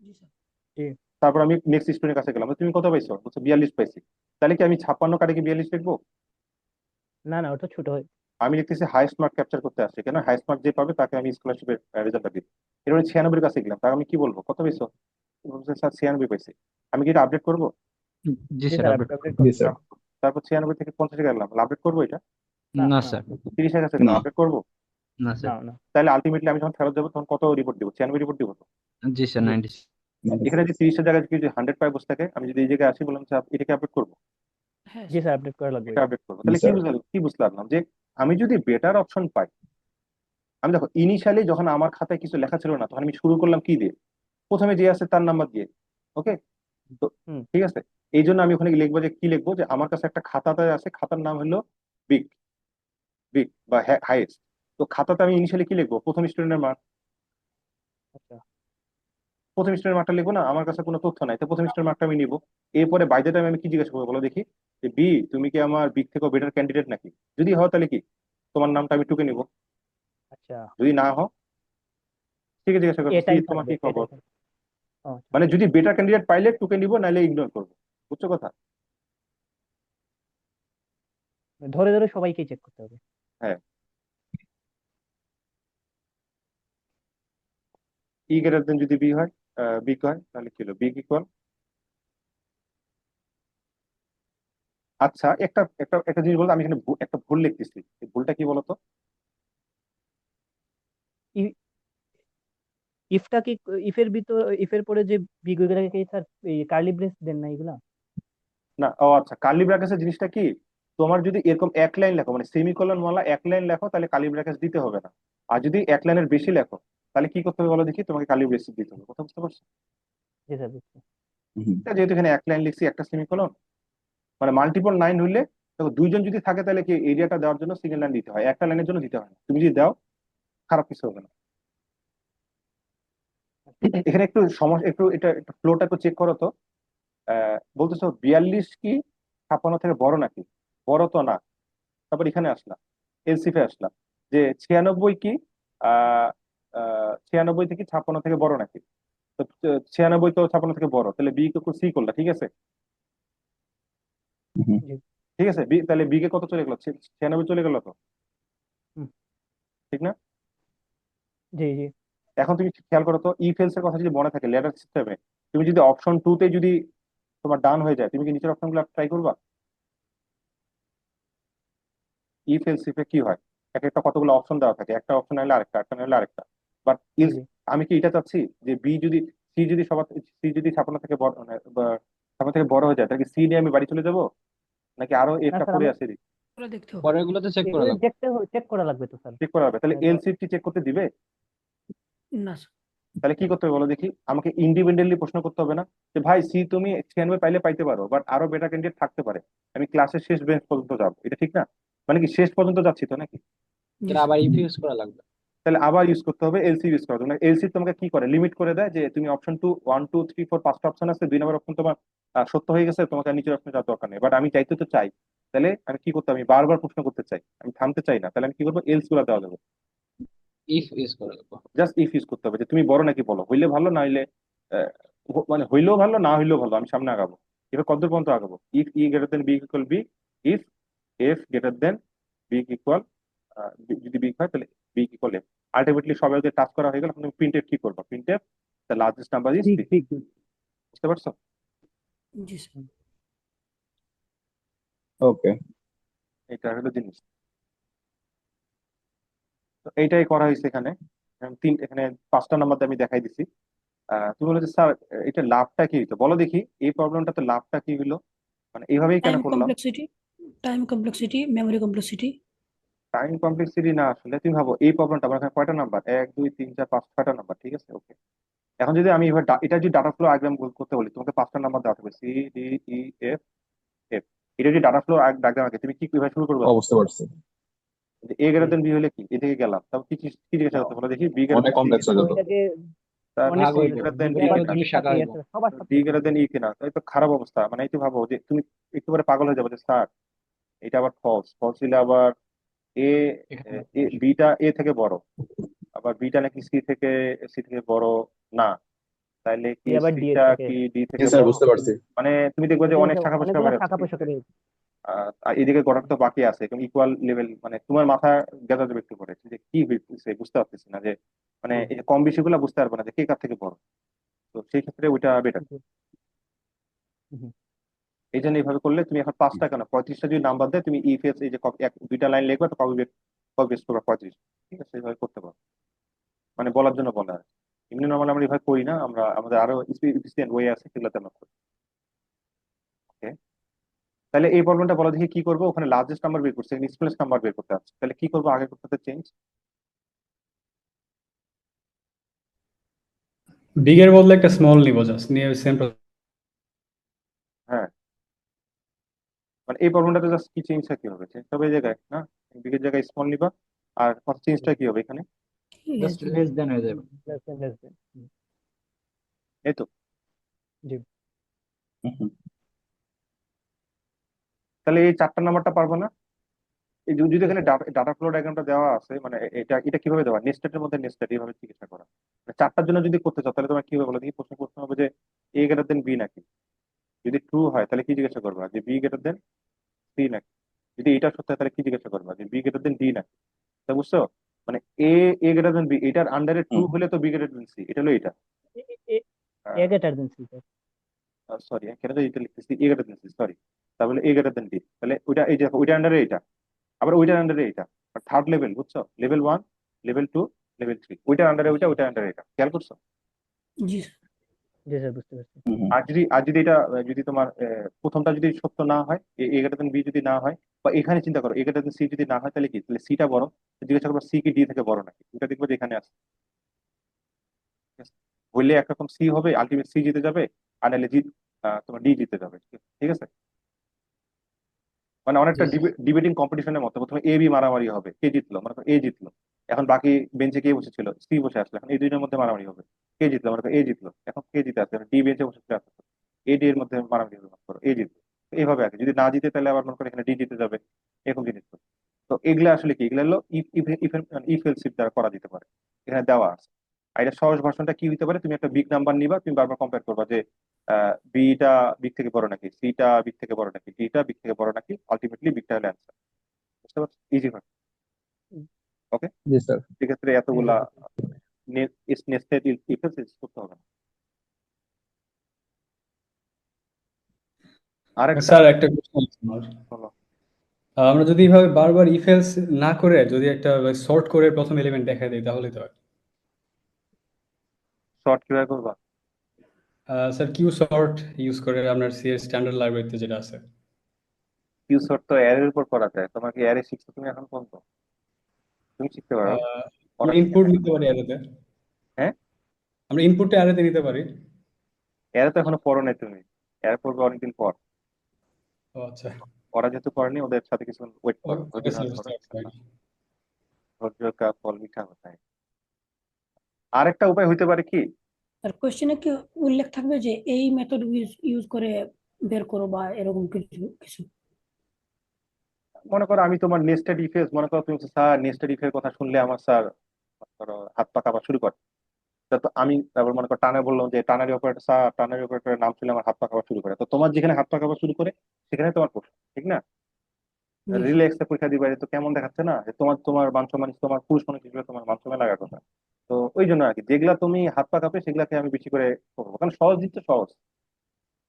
জি স্যার। জি। তারপর আমি নেক্সট স্টুডেন্টের কাছে গেলাম, তুমি কত পাইছো, বলছে 42 পাইছি। তাহলে কি আমি 56 কাটে কি 42 লিখবো? না না, ওটা ছোট হয়। আমি লিখতেছি হাইস্ট মার্ক ক্যাপচার করতে আসছি, কেন হাইস্ট মার্ক যে পাবে তাকে আমি স্কলারশিপের রেজাল্টটা দিই। এরপরে 96 কাছে গেলাম, তার আমি কি বলবো কত পেয়েছো? বলছে স্যার 96 পাইছি। আমি কি এটা আপডেট করবো? জি জি স্যার, স্যার, আপডেট। আপডেট জি করুন। স্যার। তারপর 96 থেকে 50 গেলাম, আপডেট করবো এটা? না না না স্যার। 30 কাছে গেলাম, না। আপডেট করবো? না না স্যার। না। তাহলে আলটিমেটলি আমি যখন ফেরত যাবো তখন কত রিপোর্ট দিব, 96 রিপোর্ট দিব তো? জি স্যার, জি 90। এখানে যে 30-এর জায়গায় যদি 100 পাই বসে থাকে, আমি যদি এই জায়গায় আসি বললাম স্যার এটাকে আপডেট করবো, হ্যাঁ জি স্যার। স্যার, আপডেট করা লাগবে এটা এটা। আপডেট করবো, জি তাহলে কি স্যার। বুঝলাম, কি বুঝলাম যে আমি যদি বেটার অপশন পাই। আমি দেখো ইনিশিয়ালি যখন আমার খাতায় কিছু লেখা ছিল না, তখন আমি শুরু করলাম কি দিয়ে, প্রথমে যে আছে তার নাম্বার দিয়ে। ওকে, তো হুম। ঠিক আছে, এই জন্য আমি ওখানে লিখবো যে কি লিখবো, যে আমার কাছে একটা খাতাতে আছে, খাতার নাম হলো বিগ, বিগ বা হাইয়েস্ট। তো খাতাতে আমি ইনিশিয়ালি কি লিখবো, প্রথম স্টুডেন্টের মার্ক। আচ্ছা। প্রথম স্টুডেন্টের মার্কটা লিখবো না, আমার কাছে কোনো তথ্য নাই, তো প্রথম স্টুডেন্টের মার্কটা আমি নিবো। এরপরে বাই দ্য টাইম আমি কি জিজ্ঞাসা করবো বলো দেখি, যে বি তুমি কি আমার বিগ থেকেও বেটার ক্যান্ডিডেট নাকি? যদি হয় তাহলে কি তোমার নামটা আমি টুকে নিবো, আচ্ছা, যদি না হও ঠিক আছে জিজ্ঞাসা করবো সি এটাই তোমার থাকবে, কি খবর। এটাই থাকবে। ও, আচ্ছা। মানে যদি বেটার ক্যান্ডিডেট পাইলে টুকে নিবো, নাহলে ইগনোর করবো। বুঝছো কথা? ধরে ধরে সবাইকে চেক করতে হবে। হ্যাঁ, ই গ্রেটার দেন যদি বি হয়, বিগ হয়, তাহলে কি হলো বিগ ইকুয়াল। আচ্ছা, একটা একটা একটা জিনিস বলতো, আমি এখানে একটা ভুল লিখতেছি, এই ভুলটা কি বলতো? ইফটা কি, ইফের ভিতর, ইফের পরে যে বিগ ওগুলাকে কি স্যার এই কার্লি ব্রেস দেন না এগুলা? না, ও আচ্ছা, কার্লি ব্র্যাকেটের জিনিসটা কি, তোমার যদি এরকম এক লাইন লেখো, মানে সেমিকোলন মালা এক লাইন লেখো, তাহলে কার্লি ব্র্যাকেট দিতে হবে না। আর যদি এক লাইনের বেশি লেখো, তাহলে কি করতে হবে বলো দেখি, তোমাকে কার্লি ব্রেসিক দিতে হবে। কথা বুঝতে পারছো? জি স্যার, বুঝছি। হুম। এটা যেহেতু এখানে এক লাইন লিখছি, একটা সেমিকোলন, মানে মাল্টিপল লাইন হইলে, দেখো দুইজন যদি থাকে তাহলে কি এরিয়াটা দেওয়ার জন্য সিঙ্গেল লাইন দিতে হয়, একটা লাইনের জন্য দিতে হয় না। তুমি যদি দাও খারাপ কিছু হবে না। এখানে একটু সমস্যা, একটু এটা একটু ফ্লোটা একটু চেক করো তো। বলতেছো 42 কি 56 থেকে বড় নাকি? বড় তো না। তারপর এখানে আসলাম, এলসিফে আসলাম, যে 96 কি 96 থেকে 56 থেকে বড় নাকি? তো 96 তো 56 থেকে বড়, তাহলে বি কে সি করলা, ঠিক আছে। হুম। জি। ঠিক আছে, বি তাহলে বি কে কত চলে গেল, 96 চলে গেল তো, হুম। ঠিক না? জি জি। এখন তুমি খেয়াল করো তো, ই ফেলস এর কথা যদি মনে থাকে ল্যাডার সিস্টেমে, তুমি যদি অপশন 2 তে যদি তোমার ডান হয়ে যায়, তুমি কি নিচের অপশন গুলো ট্রাই করবা? ই ফেলস ইফে কি হয়, এক একটা কতগুলো অপশন দেওয়া থাকে, একটা অপশন হলে আরেকটা, একটা হলে আরেকটা। বাট জি ইফ জি। আমি কি এটা চাচ্ছি যে বি যদি, সি যদি সবার, সি যদি 56 থেকে বড়, মানে 56 থেকে বড় হয়ে যায়, তাহলে সি নিয়ে আমি বাড়ি চলে যাব, নাকি আরো না একটা স্যার, পড়ে আমরা আছে? ওগুলো দেখতে হবে। পরের গুলো তো চেক করা এগুলো লাগবে। চেক করা লাগবে তো স্যার। চেক করা হবে, তাহলে এলসিটি চেক করতে দিবে? না স্যার। তাহলে কি করতে হবে বলো দেখি, আমাকে ইন্ডিপেন্ডেন্টলি প্রশ্ন করতে হবে না যে ভাই সি তুমি 96 পাইলে পাইতে পারো, বাট আরো বেটার ক্যান্ডিডেট থাকতে পারে, আমি ক্লাসের শেষ বেঞ্চ পর্যন্ত যাবো, এটা ঠিক না? মানে কি শেষ পর্যন্ত যাচ্ছি তো নাকি? জি এটা স্যার। আবার ইফ ইউজ করা লাগবে। তাহলে আবার ইউজ করতে হবে এলসি, ইউজ করা তোমাকে এলসি তোমাকে কি করে, লিমিট করে দেয় যে তুমি অপশন 2 1 2 3 4 5টা অপশন আছে, 2 নম্বর অপশন তোমার সত্য হয়ে গেছে, তোমাকে আর নিচের অপশন যাওয়ার দরকার নেই, বাট আমি চাইতে তো চাই। তাহলে আমি কি করতে, আমি বারবার প্রশ্ন করতে চাই, আমি থামতে চাই না, তাহলে আমি কি করবো, এলস গুলা দেওয়া যাবে। ইফ ইউজ করা লাগবে। জাস্ট ইফ ইউজ করতে হবে যে তুমি বড় নাকি বলো, হইলে ভালো না হইলে মানে হইলেও ভালো না হইলেও ভালো, আমি সামনে আগাবো। এবার কতদূর পর্যন্ত আগাবো, if E greater than B equal B, if F greater than B equal, যদি বি হয় তাহলে বি ইকুয়াল এফ। আলটিমেটলি সবাই যদি টাচ করা হয়ে গেল, তুমি প্রিন্ট এফ কি করবা, print F the largest number is big 3। Big. বুঝতে পারছো? জি স্যার। ওকে। এটা হলো জিনিস। তো এইটাই করা হয়েছে এখানে। এখানে 5টা নাম্বার আমি দেখাই দিছি। তুমি বলে যে স্যার এটা লাভটা কি হইতো, বলো দেখি এই প্রবলেমটা তো লাভটা কি হইলো, মানে এইভাবেই কেন টাইম করলাম? Complexity, time complexity, memory complexity. Time complexity না, আসলে তুমি ভাবো এই প্রবলেমটা আমার এখানে কয়টা নাম্বার, 1 2 3 4 5 6টা নাম্বার, ঠিক আছে ওকে। এখন যদি আমি এবার এটা যদি ডাটা ফ্লো ডায়াগ্রাম করতে বলি, তোমাকে 5টা নাম্বার দেওয়া হবে C D E F F. এটা যদি ডাটা ফ্লো ডায়াগ্রাম আঁকে, তুমি কি কিভাবে শুরু করবে? বুঝতে পারছি। এ গ্রেটার দেন বি হলে কি, এ থেকে গেলাম, তারপর কি কি জিজ্ঞাসা করতে বলো দেখি, বি গ্রেটার অনেক দেন সি কমপ্লেক্স কিনা, হয়ে যেত। ওইটাকে তারপর অনেক ভাগ সি হইব, গ্রেটার দেন যে ডি আবার কিনা, দুই বিগ শাখা থাকে হইব। সবার বি সাথে। গ্রেটার দেন ই কিনা, তাই তো খারাপ অবস্থা, মানে এই তো ভাবো যে তুমি একেবারে পাগল হয়ে যাবে যে স্যার এটা আবার ফলস, ফলস হলে আবার এ এখানে বিটা এ থেকে বড়, আবার বিটা নাকি সি থেকে বড় না, তাইলে কি এই আবার ডি এর সিটা থেকে। কি ডি জি থেকে স্যার, বড়? বুঝতে পারছি। মানে তুমি দেখবে যে এটা অনেক শাখা প্রশাখা অনেকগুলো বের শাখা হচ্ছে, প্রশাখা রয়েছে। আর এদিকে গড়াটা তো বাকি আছে, এবং ইকুয়াল লেভেল, মানে তোমার মাথা গেঁজা যাবে একটু পরে যে কি হইতেছে, বুঝতে পারতেছি না যে, মানে এই যে কম বেশি গুলা বুঝতে পারবে না যে কে কার থেকে বড়। তো সেই ক্ষেত্রে ওইটা বেটার। হুম। এই জন্য এইভাবে করলে তুমি এখন 5টা কেন 35টা যদি নাম্বার দেয়, তুমি ইফএস এই যে দুইটা লাইন লিখবে তো কপি পেস্ট করবে 35, ঠিক আছে এইভাবে করতে পারো, মানে বলার জন্য বলা আর কি। এমনি নর্মাল আমরা এভাবে করি না, আমরা আমাদের আরো এফিসিয়েন্ট ওয়ে আছে, সেগুলোতে আমরা করি। ওকে, তাহলে এই প্রবলেমটা বলা দেখি কি করবো, ওখানে লার্জেস্ট নাম্বার বের করছে, স্মলেস্ট নাম্বার বের করতে আছে, তাহলে কি করবো, আগে করতে চেঞ্জ। বিগের বদলে একটা স্মল নিব, জাস্ট নিয়ে সেম। হ্যাঁ, মানে এই প্রবলেমটাতে জাস্ট কি চেঞ্জটা কি হবে, চেঞ্জ হবে এই জায়গায় না, বিগের জায়গায় স্মল নিবা, আর কত চেঞ্জটা কি হবে এখানে, less just than. Less than হয়ে যাবে। less than। এই তো। জি। তাহলে এই 4টা নাম্বারটা পারবো না? এই যদি Yes, এখানে sir. ডাটা ফ্লো ডায়াগ্রামটা দেওয়া আছে, মানে এটা এটা কিভাবে দেওয়া, নেস্টেডের মধ্যে নেস্টেড এইভাবে চিকিৎসা করা, মানে 4টার জন্য যদি করতে চাও তাহলে তোমার কি হবে বলো দেখি, প্রশ্ন করতে হবে যে এ গ্রেটার দেন বি নাকি, যদি ট্রু হয় তাহলে কি জিজ্ঞাসা করবা যে বি গ্রেটার দেন সি নাকি, যদি এটা সত্য হয় তাহলে কি জিজ্ঞাসা করবা যে বি গ্রেটার দেন ডি নাকি। তা বুঝছো, মানে এ এ গ্রেটার দেন বি, এটার আন্ডারে ট্রু হলে তো বি গ্রেটার দেন সি, এটা হলো এটা। A greater than C, sir. Sorry কেন তো এটা লিখতেছি, এ গ্রেটার দেন সি, সরি, তাহলে এ গ্রেটার দেন ডি, তাহলে ওইটা এই যে ওইটা আন্ডারে এটা, আবার ওইটার আন্ডারে এটা, থার্ড লেভেল, বুঝছো, লেভেল 1 লেভেল 2 লেভেল 3, ওইটার আন্ডারে ওইটা, ওইটার আন্ডারে এটা, খেয়াল করছো? জি স্যার। জি স্যার, বুঝতে পারছি। আর যদি এটা যদি তোমার প্রথমটা যদি সত্য না হয়, এ গ্রেটার দেন বি যদি না হয়, বা এখানে চিন্তা করো এ গ্রেটার দেন সি যদি না হয়, তাহলে কি, তাহলে সিটা বড়, জিজ্ঞাসা করবো সি কি ডি থেকে বড় নাকি, এটা দেখবো যে এখানে আছে, ঠিক আছে? হইলে একরকম সি হবে, আলটিমেট সি জিতে যাবে, আর নাহলে তোমার ডি জিতে যাবে, ঠিক আছে? মানে অনেকটা জি স্যার। ডিবেটিং কম্পিটিশনের মতো, প্রথমে এ বি মারামারি হবে, কে জিতলো, মানে এ জিতলো, এখন বাকি বেঞ্চে কে বসেছিল, সি বসে আসলো, এখন এই দুইটার মধ্যে মারামারি হবে, কে জিতলো, মানে এ জিতলো, এখন কে জিতে আসবে, ডি বেঞ্চে বসে আসলো, এ ডি এর মধ্যে মারামারি হবে, মনে করো এ জিতলো। তো এইভাবে আছে, যদি না জিতে তাহলে আবার মনে করো এখানে ডি জিতে যাবে, এরকম জিনিস। তো এগুলা আসলে কি, এগুলো হলো if if if else if দ্বারা করা যেতে পারে, এখানে দেওয়া আছে। আর এটা সহজ ভার্সনটা কি হতে পারে, তুমি একটা বিগ নাম্বার নিবা, তুমি বারবার কম্পেয়ার করবা যে বিটা বিগ থেকে বড় নাকি, সিটা বিগ থেকে বড় নাকি, ডিটা বিগ থেকে বড় নাকি, আলটিমেটলি বিগটা হলে অ্যান্সার। বুঝতে পারছো, ইজি হয়। ওকে, জি স্যার। সেক্ষেত্রে জি এতগুলা স্যার, বুঝতে পারছি। নেস্টেড ইফ এলস করতে হবে না। আরেকটা স্যার একটা কোশ্চেন আছে আমার। হলো, আমরা যদি এইভাবে বারবার ইফ এলস না করে যদি একটা সর্ট করে প্রথম এলিমেন্ট দেখা দেয় তাহলে তো হয়। শর্ট কিভাবে করবা? স্যার কিউ সর্ট ইউজ করে আপনার সি এর স্ট্যান্ডার্ড লাইব্রেরিতে যেটা আছে। কিউ সর্ট তো অ্যারের উপর করা যায়, তোমাকে অ্যারে শিখছো তুমি এখন পর্যন্ত? তুমি শিখতে পারো, আমরা ওরা শিখে ইনপুট নাই। নিতে পারি অ্যারেতে। হ্যাঁ, আমরা ইনপুটটা অ্যারেতে নিতে পারি। অ্যারে তো এখনো পড়ো নাই তুমি, অ্যারে পড়বে অনেকদিন পর। ও আচ্ছা। ওরা যেহেতু পড়েনি, ওদের সাথে কিছু ওয়েট করো, ধৈর্য ওকে ধরে স্যার, করো, বুঝতে ইনশাল্লাহ। পারছি। ধৈর্য কা ফল মিঠা হতা হ্যায়। আরেকটা উপায় হইতে পারে কি, আর কোশ্চেনে কি উল্লেখ থাকবে যে এই মেথড ইউজ ইউজ করে বের করো বা এরকম কিছু কিছু? মনে করো আমি তোমার নেস্টেড ইফেস, মনে করো তুমি বলছো, স্যার নেস্টেড ইফের কথা শুনলে আমার স্যার মনে করো হাত পা কাঁপা শুরু করে। তো আমি তারপর মনে করো টানে বললাম যে টানারি অপারেটর, স্যার টানারি অপারেটরের নাম শুনলে আমার হাত পা কাঁপা শুরু করে। তো তোমার যেখানে হাত পা কাঁপা শুরু করে সেখানে তোমার প্রশ্ন, ঠিক না? জি স্যার। রিল্যাক্সে পরীক্ষা দিবে, তো কেমন দেখাচ্ছে না যে তোমার তোমার মান সম্মান, তোমার পুরুষ মানুষ হিসেবে তোমার মান সম্মান লাগার কথা। তো ওই জন্য আর কি, যেগুলা তুমি হাত পা কাঁপে সেগুলাকে আমি বেশি করে করবো, কারণ সহজ দিচ্ছে সহজ,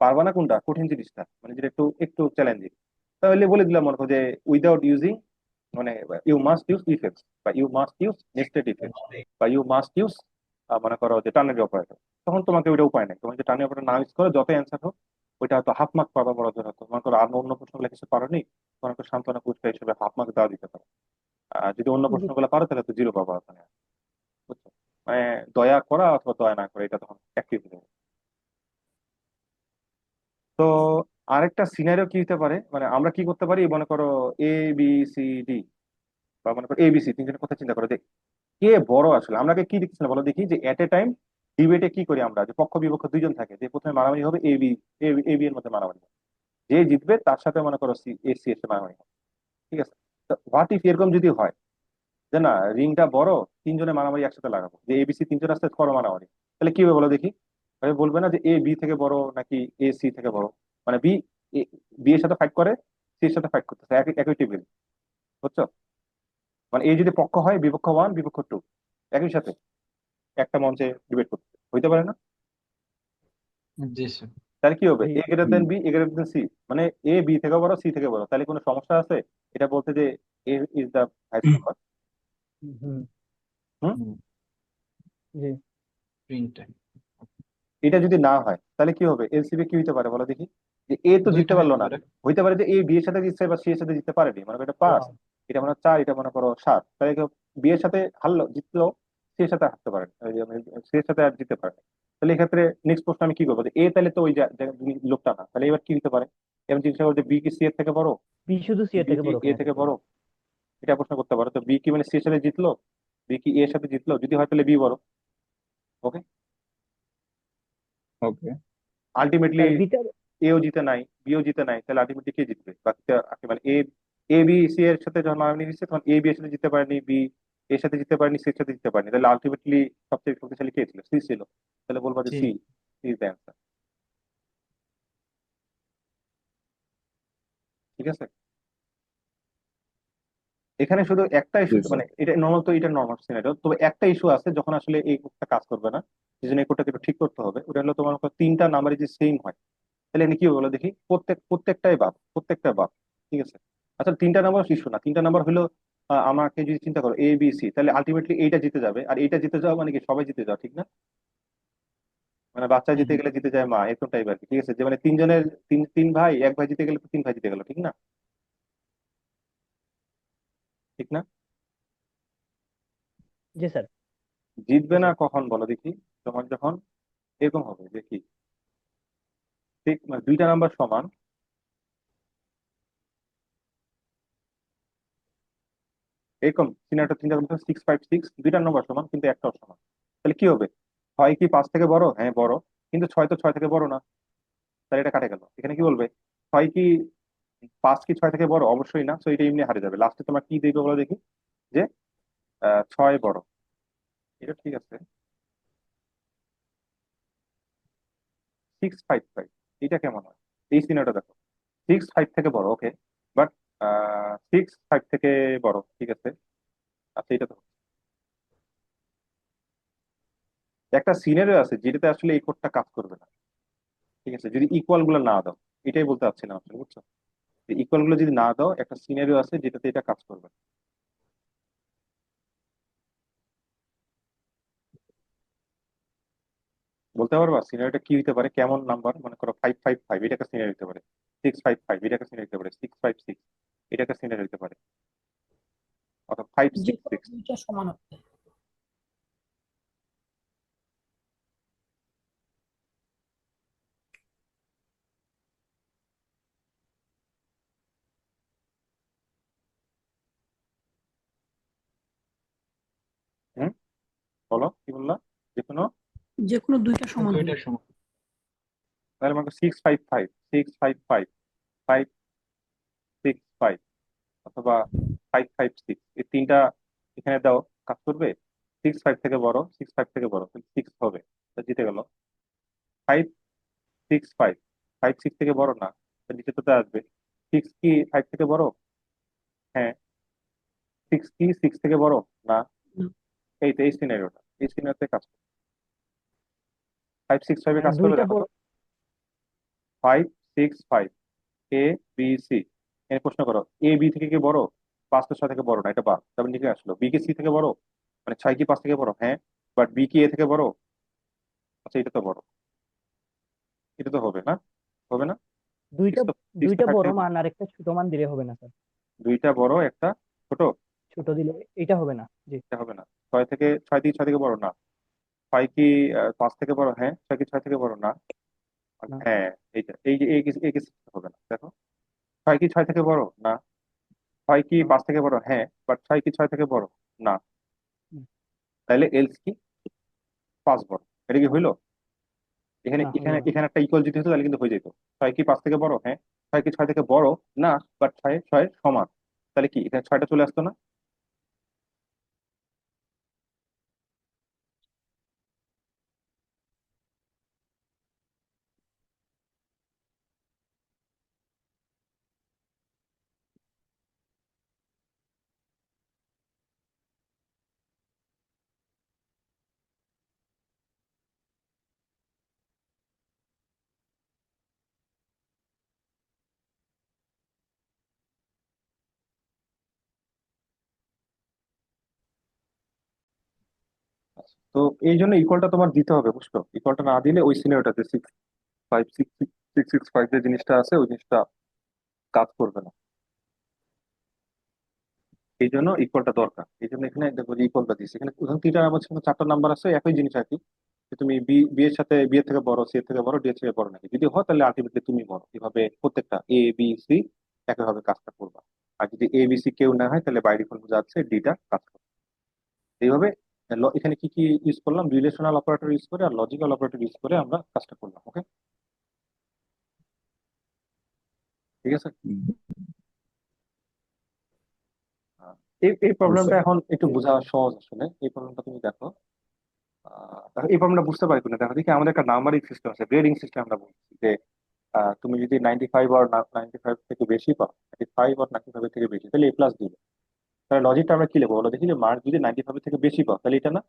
পারবা না কোনটা কঠিন জিনিসটা, মানে যেটা একটু একটু চ্যালেঞ্জিং। তাহলে বলে দিলাম মনে করো যে উইদাউট ইউজিং, মানে ইউ মাস্ট ইউজ ইফেক্টস, বা you must use nested effects, বা ইউ মাস্ট ইউজ মনে করো যে টার্নারি অপারেটর। তখন তোমাকে ওইটা উপায় নেই, তোমাকে টার্নারি অপারেটর না ইউজ করে যত অ্যান্সার হোক ওইটা হয়তো হাফ মার্ক পাবা বড় জন্য। হতো মনে করো আর অন্য প্রশ্নগুলো কিছু পারোনি, তোমাকে সান্ত্বনা পুরস্কার হিসেবে হাফ মার্ক দেওয়া দিতে পারে। আর যদি অন্য জি প্রশ্নগুলো পারো তাহলে তো জিরো পাবা ওখানে, বুঝছো? মানে দয়া করা অথবা দয়া না করা, এটা তখন একই হয়ে যাবে। তো আরেকটা সিনারিও কি হতে পারে, মানে আমরা কি করতে পারি, মনে করো এ বি সি ডি, বা মনে করো এবিসি তিনজনের কথা চিন্তা করো যে কে বড়। আসলে আমরা আগে কি দেখছি না বলো দেখি, যে এট এ টাইম ডিবেটে কি করি আমরা, যে পক্ষ বিপক্ষ দুইজন থাকে, যে প্রথমে মারামারি হবে এ বি, এ বি এর মধ্যে মারামারি হবে। যে জিতবে তার সাথে মনে করো সি এ সি এর সাথে মারামারি হবে, ঠিক আছে? তো হোয়াট ইফ এরকম যদি হয় যে না, রিংটা বড়, তিনজনে মারামারি একসাথে লাগাবো, যে এবিসি তিনজন আসতে করো মারামারি, তাহলে কি হবে বলো দেখি? তাহলে বলবে না যে এ বি থেকে বড় নাকি এ সি থেকে বড়, মানে বি বি এর সাথে ফাইট করে, সি এর সাথে ফাইট করতেছে একই একই টেবিল, বুঝছো? মানে এই যদি পক্ষ হয়, বিপক্ষ ওয়ান বিপক্ষ টু একই সাথে একটা মঞ্চে ডিবেট করতে, হইতে পারে না? জি স্যার। তাহলে কি হবে, জি। এ গ্রেটার দেন বি, এ গ্রেটার দেন সি, মানে এ বি থেকে বড়, সি থেকে বড়, তাহলে কোনো সমস্যা আছে এটা বলতে যে A is the highest number? হুম। হুম। জি। প্রিন্ট। এটা যদি না হয় তাহলে কি হবে, এলসিবি কি হইতে পারে বলো দেখি? যে এ তো জিততে দুইটা পারলো হইতে না, পারে। হইতে পারে যে এ বি এর সাথে জিতছে বা সি এর সাথে জিততে পারেনি, মনে করো এটা পাঁচ, ওয়াও। এটা মনে হয় চার, এটা মনে করো সাত, তাহলে বি এর সাথে হারলো, জিতলো, সি এর সাথে হারতে পারে, সি এর সাথে আর জিততে পারে। তাহলে এক্ষেত্রে নেক্সট প্রশ্ন আমি কি করবো, যে এ তাহলে তো ওই লোকটা না, তাহলে এবার কি হতে পারে? এবার জিজ্ঞাসা করবো যে বি কি সি এর থেকে বড়, বি শুধু সি এর বি থেকে কি বড় এ কিনা থেকে দেখতে বড়, হবে। এটা প্রশ্ন করতে পারো। তো বি কি মানে সি এর সাথে জিতলো, বি কি এ এর সাথে জিতলো, যদি হয় তাহলে বি বড়। Okay, okay. আলটিমেটলি স্যার বিটার। এও জিতে নাই, বিও জিতে নাই, তাহলে আলটিমেটলি কে জিতবে বাকিটা? মানে এ, এ বি সি এর সাথে যখন মারামারি হয়েছে তখন এ বি এর সাথে জিততে পারেনি, বি এর সাথে জিততে পারেনি, সি এর সাথে জিততে পারেনি, তাহলে আলটিমেটলি সবচেয়ে শক্তিশালী কে ছিল? সি ছিল। তাহলে বলবো যে জি। সি ইজ দ্য অ্যান্সার, ঠিক আছে? এখানে শুধু একটা ইস্যু, মানে এটা নর্মাল, তো এটা নর্মাল সিনারিও, তবে একটা ইস্যু আছে যখন আসলে এই কোডটা কাজ করবে না, এই জন্য এই কোডটাকে একটু ঠিক করতে হবে। ওটা হলো তোমার তিনটা নাম্বারই যে সেম হয়, তাহলে এখানে কি হবে বলো দেখি? প্রত্যেকটাই বাদ, প্রত্যেকটা বাদ, ঠিক আছে? আচ্ছা তিনটা নাম্বার ইস্যু না, তিনটা নাম্বার হলো আমাকে যদি চিন্তা করো এ বি সি, তাহলে আলটিমেটলি এইটা জিতে যাবে, আর এইটা জিতে যাওয়া মানে কি সবাই জিতে যাওয়া, ঠিক না? মানে বাচ্চা জিতে হুম। গেলে জিতে যায় মা, এরকম টাইপ আর কি, ঠিক আছে? যে মানে তিনজনের, তিন তিন ভাই, এক ভাই জিতে গেলে তো তিন ভাই জিতে গেল, ঠিক না? ঠিক না? জি স্যার। জিতবে জি না স্যার। কখন বলো দেখি? তোমার যখন এরকম হবে যে কি, ঠিক মানে দুইটা নাম্বার সমান, এরকম সিনারিটা চিন্তা করতে 6 5 6, দুইটা নম্বর সমান কিন্তু একটাও সমান, তাহলে কি হবে? ছয় কি পাঁচ থেকে বড়? হ্যাঁ বড়, কিন্তু ছয় তো ছয় থেকে বড় না, তাহলে এটা কাটে গেল। এখানে কি বলবে, ছয় কি পাঁচ কি ছয় থেকে বড়? অবশ্যই না, তো এটা এমনি হারে যাবে। লাস্টে তোমার কি দেখবে বলো দেখি, যে ছয় বড়, এটা ঠিক আছে। 6 5 5, এটা কেমন হয়? এই সিনারিটা দেখো, 6 5 থেকে বড়, ওকে, বাট 6 5 থেকে বড়, ঠিক আছে? আচ্ছা এটা তো একটা সিনারিও আছে যেটাতে আসলে এই কোডটা কাজ করবে না, ঠিক আছে? যদি ইকুয়াল গুলো না দাও, এটাই বলতে চাচ্ছিলাম আসলে, বুঝছো? ইকুয়াল গুলো যদি না দাও, একটা সিনারিও আছে যেটাতে এটা কাজ করবে। বলতে পারবা সিনারিটা কি হতে পারে, কেমন নাম্বার? মনে করো 555, এটা একটা সিনারি হতে পারে। 655, এটা একটা সিনারি হতে পারে। 656, এটা একটা সিনারি হতে পারে। অথবা ফাইভ যে সিক্স কোনো সিক্স দুইটা সমান হবে। হুম, বলো কি বললা? যে কোনো, যে কোনো দুইটা সমান হবে। দুইটার সময় তাহলে মনে করো 655, 655, 565, অথবা 556, এই তিনটা এখানে দাও, কাজ করবে? 65 থেকে বড়, 65 থেকে বড়, 6 হবে, তা জিতে গেল। 565, 56 থেকে বড় না, তা নিচে তো আসবে। 6 কি 5 থেকে বড়? হ্যাঁ। 6 কি 6 থেকে বড়? না। না, এই তো এই সিনারিওটা, এই সিনারিওতে কাজ করবে। 565 মানে কাজ করবে, দুইটা দেখো তো। বড়। 565, এ বি সি। এর প্রশ্ন করো, এ বি থেকে কি বড়? 5 তো 6 থেকে বড় না, এটা বাদ। তারপর নিচে আসলো, বি কি সি থেকে বড়? মানে 6 কি 5 থেকে বড়? হ্যাঁ। বাট বি কি এ থেকে বড়? আচ্ছা, এটা তো বড়, এটা তো হবে না, হবে না। দুইটা 6 তো 6 তো দুইটা 5 বড় থেকে বড়। মান আর একটা ছোট মান দিলে হবে না স্যার? দুইটা বড় একটা ছোট, ছোট দিলে এটা হবে না, জি। এটা হবে না। 6 থেকে বড় না। 6 কি 5 থেকে বড়? হ্যাঁ। 6 কি 6 থেকে বড়? না। না। হ্যাঁ, এইটা এই যে এই কি হবে না, দেখো। 6 কি 6 থেকে বড়? না। 6 কি না। 5 থেকে বড়? হ্যাঁ। বাট 6 কি 6 থেকে বড়? না। হুম, তাহলে এলস কি 5 বড়? এটা কি হইলো? এখানে না হলো এখানে না। এখানে একটা ইকুয়াল যদি হতো তাহলে কিন্তু হয়ে যেত। 6 কি 5 থেকে বড়? হ্যাঁ। 6 কি 6 থেকে বড়? না। বাট 6 6 সমান। তাহলে কি এখানে 6টা চলে আসতো না? তো এই জন্য ইকুয়ালটা তোমার দিতে হবে, বুঝছো? ইকুয়ালটা না দিলে ওই সিনারিওটাতে 656, 665 যে জিনিসটা আছে ওই জিনিসটা কাজ করবে না। এই জন্য ইকুয়ালটা দরকার। এই জন্য এখানে দেখো ইকুয়ালটা দিচ্ছে। এখানে উদাহরণ তিনটা নাম্বার ছিল, 4টা নাম্বার আছে, একই জিনিস আর কি। যে তুমি বি বি এর সাথে, বি এর থেকে বড়, সি এর থেকে বড়, ডি এর থেকে বড় নাকি, যদি হয় তাহলে আলটিমেটলি তুমি বড়। এভাবে প্রত্যেকটা এ বি সি একইভাবে কাজটা করবা। আর যদি এ বি সি কেউ না হয় তাহলে বাই ডিফল্ট বোঝা যাচ্ছে ডিটা কাজ করবে। এইভাবে এখানে কি কি ইউজ করলাম? রিলেশনাল অপারেটর ইউজ করে আর লজিক্যাল অপারেটর ইউজ করে আমরা কাজটা করলাম। ওকে, ঠিক আছে। আহ, এই প্রবলেমটা বুঝছেন? এখন একটু বোঝা সহজ আসলে। এই প্রবলেমটা তুমি দেখো, দেখো এই প্রবলেমটা বুঝতে পারি কিনা দেখো। দেখি, আমাদের একটা নাম্বারিং সিস্টেম আছে, গ্রেডিং সিস্টেম। আমরা বলছি যে তুমি যদি 95 আর 95 থেকে বেশি পাও, 95 আর 95 থেকে বেশি, তাহলে এ প্লাস দিবে। তাহলে লজিকটা আমরা কি লিখবো বলো দেখি? যে মার্ক যদি 95 থেকে বেশি পাও তাহলে এটা না।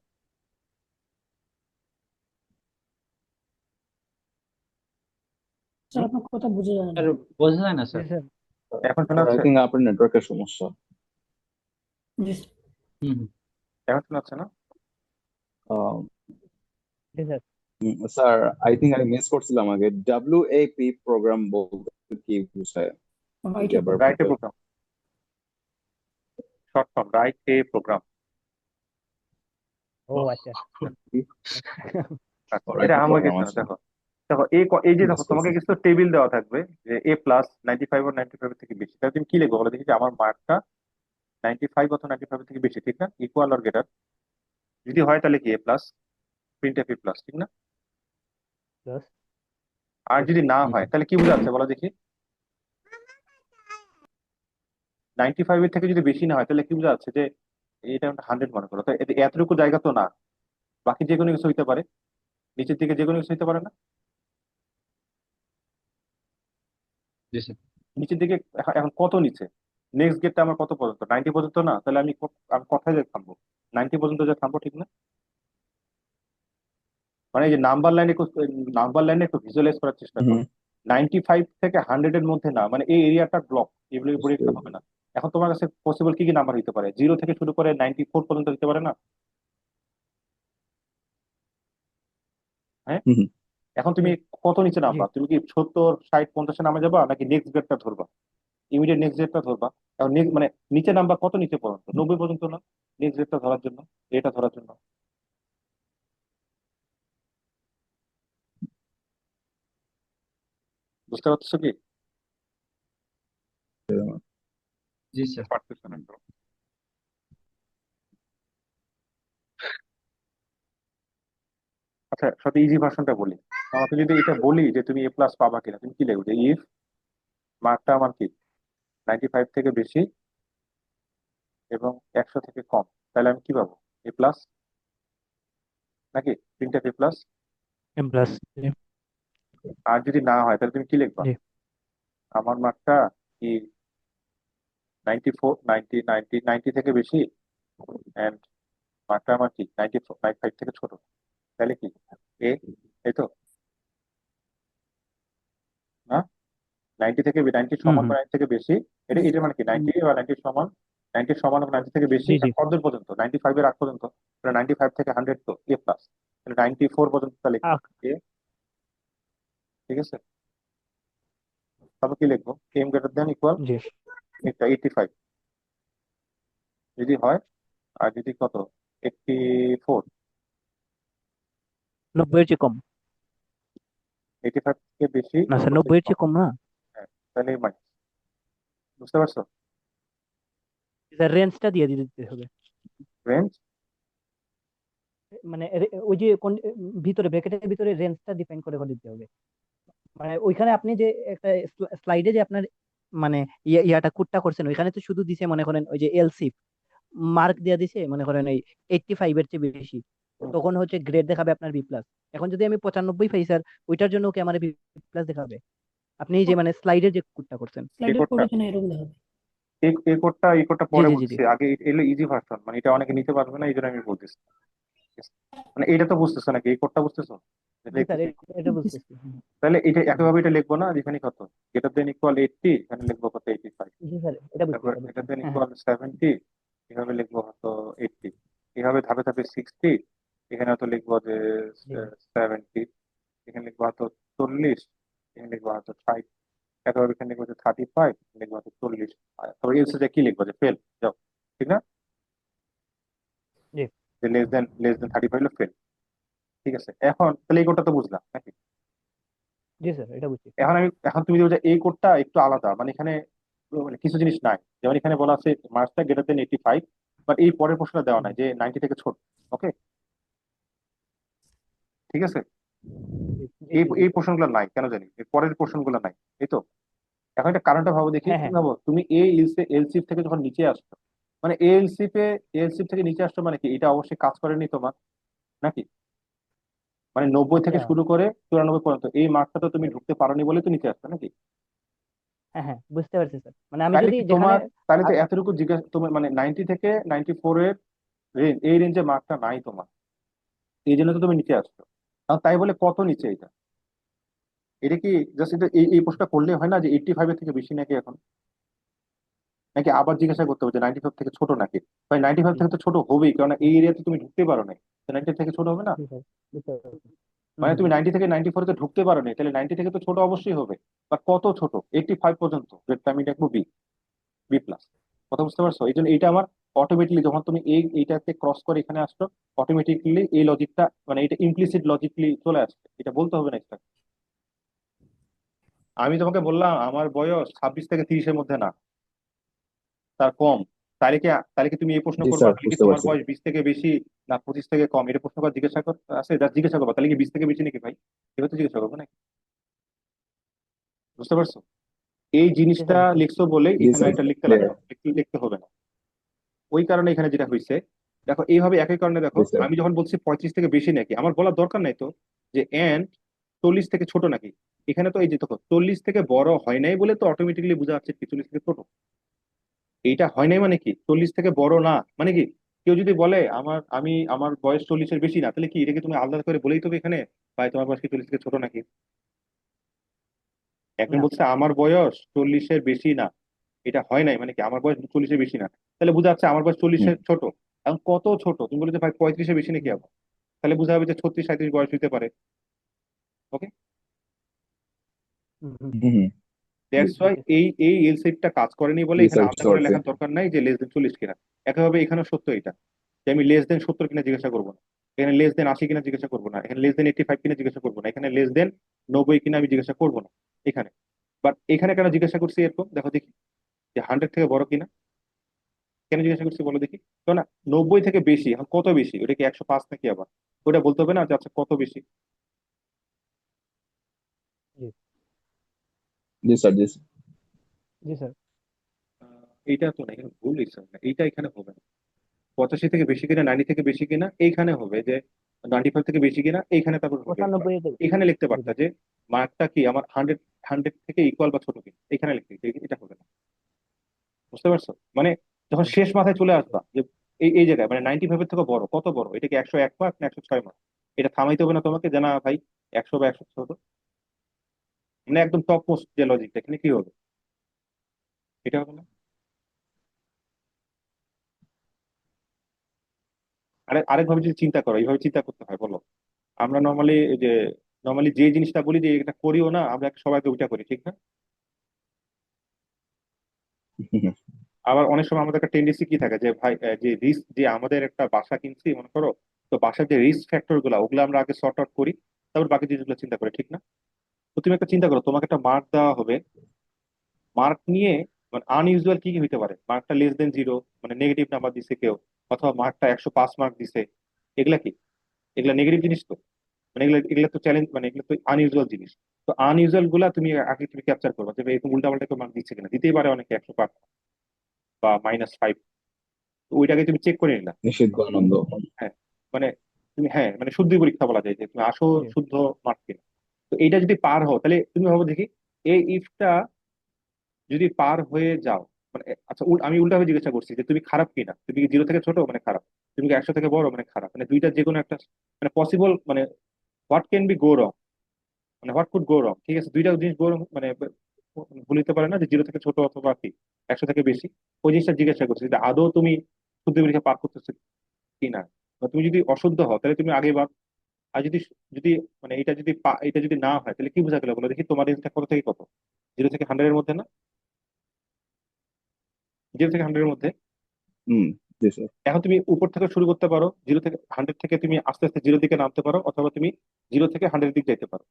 স্যার হুম? আপনার কথা বুঝে যায় না। স্যার বোঝা যায় না জি স্যার। স্যার। এখন শোনা স্যার আই যাচ্ছে? থিঙ্ক আপনার নেটওয়ার্কের সমস্যা। জি হুম হুম। এখন শোনা যাচ্ছে না? আহ, জি স্যার। স্যার আই থিঙ্ক আমি মিস করছিলাম আগে, ডাব্লিউএপি প্রোগ্রাম বলতে কি বোঝায়? যদি রাইটে আবার রাইট এ বলতেন। Program, short form, write A program. ও আচ্ছা। এটা রাইট আমার প্রোগ্রাম কিছু না। আছে, দেখো, দেখো এই যে মিস দেখো তোমাকে করছি। কিছু টেবিল দেওয়া থাকবে যে এ প্লাস 95 আর 95 থেকে বেশি, তাহলে তুমি কি লিখবো বলো দেখি? যে আমার মার্কটা 95 অথবা 95 থেকে বেশি, ঠিক না? ইকুয়াল অর গ্রেটার, যদি হয় তাহলে কি A plus, printf A plus, ঠিক না? প্লাস। আর জি যদি স্যার। না হুম, হয় তাহলে কি বোঝাচ্ছে বলো দেখি? 95 এর থেকে যদি বেশি না হয় তাহলে কি বোঝা যাচ্ছে? যে এটা 100 মনে করো, তো এতটুকু জায়গা তো না, বাকি যে কোনো কিছু হইতে পারে, নিচের দিকে যে কোনো কিছু হইতে পারে না? জি স্যার। নিচের দিকে এখন এখন কত নিচে? নেক্সট গেটটা আমার কত পর্যন্ত? 90 পর্যন্ত না? তাহলে আমি কোথায় যে থামবো? 90 পর্যন্ত যে থামবো, ঠিক না? মানে এই যে নাম্বার লাইনে একটু ভিজুয়ালাইজ করার চেষ্টা হুম, করো। 95 থেকে 100 এর মধ্যে না, মানে এই এরিয়াটা ব্লক, এগুলো উপরে বুঝতে একটা হবে না। এখন তোমার কাছে পসিবল কি কি নাম্বার হতে পারে? 0 থেকে শুরু করে 94 পর্যন্ত হতে পারে না? হ্যাঁ, হুম হুম। এখন জি তুমি কত নিচে জি নামবা? তুমি কি 70, 60, 50-এ নামে যাবা নাকি নেক্সট গ্রেডটা ধরবা? ইমিডিয়েট নেক্সট গ্রেডটা ধরবা। এখন মানে নিচে নামবা কত নিচে পর্যন্ত? 90 পর্যন্ত না? নেক্সট গ্রেডটা ধরার জন্য, এটা ধরার জন্য। বুঝতে পারছো কি? জি স্যার। পারতেছো না তো। আচ্ছা, সাথে ইজি ভার্সনটা বলি। আমাকে যদি এটা বলি যে তুমি A+ পাবা কিনা, তুমি কি লিখবে? ইফ মার্কটা আমার কি 95 থেকে বেশি এবং 100 থেকে কম, তাহলে আমি কি পাবো? A+, নাকি প্রিন্ট A+? M plus. জি আর যদি না হয় তাহলে তুমি কি লিখবা? জি আমার মার্কটা কি 94, 90, 90, 90 থেকে বেশি এন্ড মার্কটা আমার কি 95 থেকে ছোট, তাহলে কি এ? এই তো না, 90 থেকে 90 হুম সমান হুম বা 90 থেকে বেশি, এটা এটা মানে কি 90 বা 90 সমান, 90 সমান এবং 90 থেকে বেশি, জি জি আর কতদূর পর্যন্ত? 95 এর আগ পর্যন্ত। 95 থেকে 100 তো A+, তাহলে 94 পর্যন্ত তাহলে কি আহ, এ? ঠিক আছে, তারপর কি লিখবো? M greater than equal G এটা 85 যদি হয়, আর যদি কত 84, 90-এর চেয়ে কম। 85 থেকে বেশি, না স্যার, 90 থেকে 90-এর কম। চেয়ে কম না হ্যাঁ, তাহলে মাইনাস। বুঝতে পারছো? স্যার, রেঞ্জটা দিয়ে দিতে হবে। রেঞ্জ মানে ওই যে ভিতরে ব্র্যাকেটের ভিতরে রেঞ্জটা ডিফাইন করে করে দিতে হবে। মানে ওইখানে আপনি যে একটা স্লাইডে যে আপনার মানে ইয়াটা কোডটা করছেন, ওইখানে তো শুধু দিছে মনে করেন ওই যে এলসি মার্ক দিয়ে দিছে মনে করেন ওই 85-এর চেয়ে বেশি, তখন হচ্ছে গ্রেড দেখাবে আপনার বি প্লাস। এখন যদি আমি 95 পাই স্যার, ওইটার জন্য কি আমার বি প্লাস দেখাবে? আপনি যে মানে স্লাইডের যে কোডটা করছেন। এই স্লাইডের কোডটা কোডের জন্য এরকম দেখাবে। এই কোডটা জি পরে জি জি জি বলতেছি, আগে এলো ইজি ভার্সন, মানে এটা অনেকে নিতে পারবে না, এই জন্য আমি বলতেছি। মানে এটা তো বুঝতেছো নাকি? এই কোডটা বুঝতেছো যেটা জি স্যার, লিখতেছি? এটা বুঝতেছি। তাহলে এটা জি একইভাবে এটা লিখবো না, যেখানে কত গ্রেটার দেন ইকুয়াল 80, এখানে লিখবো কত 85। জি স্যার, এটা বুঝছি, তারপর এটা বুঝছি। গ্রেটার দেন হ্যাঁ হ্যাঁ। ইকুয়াল 70, এভাবে লিখবো হয়তো 80। এভাবে ধাপে ধাপে 60, এখানে হয়তো লিখবো যে জি 70, এখানে লিখবো হয়তো 40, এখানে লিখবো হয়তো 60, একইভাবে এখানে লিখবো যে 35, লিখবো হয়তো 40। তবে এলসে কি লিখবো? যে ফেল, যাও, ঠিক না? জি যে লেস দেন 35 হলো ফেল। ঠিক আছে, এখন তাহলে এই কোডটা তো বুঝলাম নাকি? জি স্যার, এটা বুঝছি। এখন তুমি দেখো যে এই কোডটা একটু আলাদা, মানে এখানে মানে কিছু জিনিস নাই। যেমন এখানে বলা আছে মার্কসটা গ্রেটার দেন 85, বাট এই পরের প্রশ্নটা দেওয়া নাই যে 90 থেকে ছোট। ওকে, ঠিক আছে, জি জি এই জি জি। এই প্রশ্নগুলো নাই কেন জানি, এর পরের প্রশ্নগুলো নাই। এই তো, এখন একটা কারণটা ভাবো দেখি। হ্যাঁ তুমি হ্যাঁ। ভাবো তুমি এলসিপ থেকে যখন নিচে আসছো, মানে এলসিপ থেকে নিচে আসছো, মানে কি এটা অবশ্যই কাজ করেনি তোমার, নাকি? মানে 90 থেকে আচ্ছা। শুরু করে 94 পর্যন্ত এই মার্কটা তো তুমি ঢুকতে পারোনি বলে তো নিচে আসছো, নাকি? হ্যাঁ হ্যাঁ, বুঝতে পারছি স্যার। মানে আমি তাহলে যদি কি যেখানে তোমার, তাহলে তো আ- এতটুকু জিজ্ঞাসা তোমার, মানে 90 থেকে 94 এর রেঞ্জ, এই রেঞ্জে মার্কটা নাই তোমার, এই জন্য তো তুমি নিচে আসছো। কারণ তাই বলে কত নিচে এটা? এটা কি জাস্ট এটা এই প্রশ্নটা করলে হয় না যে 85 এর থেকে বেশি নাকি এখন? নাকি আবার জিজ্ঞাসা করতে হবে যে 95 থেকে ছোট নাকি? ভাই 95 জি থেকে তো ছোট হবেই, কারণ এই এরিয়াতে তুমি ঢুকতে পারো নাই, 90 থেকে ছোট হবে না? জি স্যার, বুঝতে পারছি। হুম মানে হুম তুমি 90 থেকে 94 তে ঢুকতে পারো নাই, তাহলে 90 থেকে তো ছোট অবশ্যই হবে। বা কত ছোট? 85 পর্যন্ত, যেটা আমি দেখবো বি প্লাস। কথা বুঝতে পারছো? এই জন্য এইটা আমার অটোমেটিকলি, যখন তুমি এইটাকে ক্রস করে এখানে আসছো, অটোমেটিকলি এই লজিকটা, মানে এটা ইমপ্লিসিট লজিকলি চলে আসছে, এটা বলতে হবে না extra। আমি তোমাকে বললাম আমার বয়স 26 থেকে 30-এর মধ্যে না, তার কম। তাহলে কি তুমি এই প্রশ্ন জি করবা স্যার, তাহলে কি বুঝতে তোমার পারছি। বয়স 20 থেকে বেশি না 25 থেকে কম? এটা প্রশ্ন করা জিজ্ঞাসা কর আছে, যা জিজ্ঞাসা করবা তাহলে কি 20 থেকে বেশি নাকি ভাই, এবার তো জিজ্ঞাসা করবো নাকি? বুঝতে পারছো? এই জি জিনিসটা স্যার, বুঝতে পারছি। লিখছো বলে জি এখানে স্যার, এটা লিখতে ক্লিয়ার। লাগলো, লিখতে হবে না। ওই কারণে এখানে যেটা হয়েছে, দেখো এইভাবে একই কারণে দেখো, জি স্যার। আমি যখন বলছি 35 থেকে বেশি নাকি, আমার বলার দরকার নাই তো যে এন্ড 40 থেকে ছোট নাকি। এখানে তো এই যে দেখো 40 থেকে বড় হয় নাই বলে তো অটোমেটিকলি বোঝা যাচ্ছে কি 40 থেকে ছোট। এইটা হয় নাই মানে কি 40 থেকে বড় না মানে কি? কেউ যদি বলে আমার বয়স 40-এর বেশি না, তাহলে কি এটাকে তুমি আলাদা করে বলেই তবে এখানে, ভাই তোমার বয়স কি 40 থেকে ছোট নাকি? একজন না। বলছে আমার বয়স 40-এর বেশি না, এটা হয় নাই মানে কি আমার বয়স 40-এর বেশি না, তাহলে বোঝা যাচ্ছে আমার বয়স হুম। 40-এর ছোট। এখন কত ছোট? তুমি বলে যে ভাই 35-এর বেশি নাকি হুম, আবার, তাহলে বোঝা যাবে যে 36-37 বয়স হইতে পারে। ওকে, হুম হুম, হুম। দ্যাটস ওয়াই বুঝতেছি। এই এলসিটা কাজ করেনি বলে জি এখানে স্যার, আলাদা বুঝতে করে পারছি। লেখার দরকার নাই যে লেস দেন 40 কিনা। একইভাবে এখানেও সত্য এটা, যে আমি লেস দেন 70 কিনা জিজ্ঞাসা করবো না, এখানে লেস দেন 80 কিনা জিজ্ঞাসা করবো না, এখানে লেস দেন 85 কিনা জিজ্ঞাসা করবো না, এখানে লেস দেন 90 কিনা আমি জিজ্ঞাসা করবো না এখানে। বাট এখানে কেন জিজ্ঞাসা করছি এরকম, দেখো দেখি, যে 100 থেকে বড় কিনা কেন জিজ্ঞাসা করছি বলো দেখি। তো না, 90 থেকে বেশি, এখন কত বেশি, ওটা কি 105 নাকি, আবার ওটা বলতে হবে না যে আচ্ছা কত বেশি। জি জি স্যার, জি স্যার। জি স্যার। এইটা তো না, এখানে ভুল লিখছে না, এইটা এখানে হবে না। 85 থেকে বেশি কিনা, 90 থেকে বেশি কিনা এইখানে হবে যে 95 থেকে বেশি কিনা এইখানে, তারপর হবে। 95 এখানে লিখতে পারতা বুঝলাম। যে মার্কটা কি আমার 100 থেকে ইকুয়াল বা ছোট কিনা, এখানে লিখতে, এটা হবে না। বুঝতে পারছো মানে, যখন শেষ মাথায় চলে আসবা যে এই জায়গায় মানে 95 থেকে বড়, কত বড়, এটা কি 101 মার্ক না 106 মার্ক, এটা থামাইতে হবে না তোমাকে যে না ভাই 100 বা 106 হতো, মানে একদম টপ মোস্ট যে লজিকটা এখানে কি হবে, এটা হবে না। আরেকভাবে যদি চিন্তা করো, এইভাবে চিন্তা করতে হয় বলো, আমরা নর্মালি যে জিনিসটা বলি যে এটা করিও না, আমরা সবাইকে ওইটা করি, ঠিক না? আবার অনেক সময় আমাদের একটা টেন্ডেন্সি কি থাকে যে ভাই যে রিস্ক, যে আমাদের একটা বাসা কিনছি মনে করো, তো বাসার যে রিস্ক ফ্যাক্টর গুলো ওগুলো আমরা আগে সর্ট আউট করি, তারপর বাকি জিনিসগুলো চিন্তা করি, ঠিক না? তো তুমি একটা চিন্তা করো, তোমাকে একটা মার্ক দেওয়া হবে, মার্ক নিয়ে মানে আনইউজুয়াল কি কি হইতে পারে, মার্কটা লেস দেন 0, মানে নেগেটিভ নাম্বার দিছে কেউ, অথবা মার্কটা 105 মার্ক দিছে, এগুলা কি, এগুলা নেগেটিভ জিনিস তো, মানে এগুলা এগুলা তো চ্যালেঞ্জ, মানে এগুলো তো আনইউজুয়াল জিনিস। তো আনইউজুয়াল গুলা তুমি আগে তুমি ক্যাপচার করবে যে এরকম উল্টাপাল্টা কেউ মার্ক দিচ্ছে কিনা, দিতেই পারে অনেকে 105 বা -5, ওইটাকে তুমি চেক করে নিলা। নিষিদ্ধ আনন্দ। হ্যাঁ, মানে তুমি, হ্যাঁ মানে শুদ্ধ পরীক্ষা বলা যায় যে তুমি আসো জি শুদ্ধ মার্ক কিনা। তো এইটা যদি পার হও তাহলে তুমি ভাবো দেখি, এই ইফটা যদি পার হয়ে যাও, মানে আচ্ছা আমি উল্টাভাবে জিজ্ঞাসা করছি যে তুমি খারাপ কিনা, তুমি কি 0 থেকে ছোট মানে খারাপ, তুমি কি 100 থেকে বড় মানে খারাপ, মানে দুইটা যে কোনো একটা মানে পসিবল, মানে হোয়াট ক্যান বি গো রং, মানে হোয়াট কুড গো রং, ঠিক আছে, দুইটা জিনিস গো রং মানে ভুল হতে পারে না, যে 0 থেকে ছোট অথবা কি 100 থেকে বেশি। ওই জিনিসটা জিজ্ঞাসা করছি যে আদৌ তুমি শুদ্ধ পরীক্ষা পার করতেছো কিনা। বা তুমি যদি অশুদ্ধ হও তাহলে তুমি আগে, আর যদি যদি মানে এটা যদি না হয় তাহলে কি বোঝা গেল বলো দেখি, তোমার রেঞ্জটা কত থেকে কত, 0 থেকে 100 এর মধ্যে না, 0 থেকে 100 এর মধ্যে। হুম। জি স্যার। এখন তুমি উপর থেকে শুরু করতে পারো, 0 থেকে 100 থেকে তুমি আস্তে আস্তে 0 দিকে নামতে পারো, অথবা তুমি 0 থেকে 100 দিক যাইতে পারো,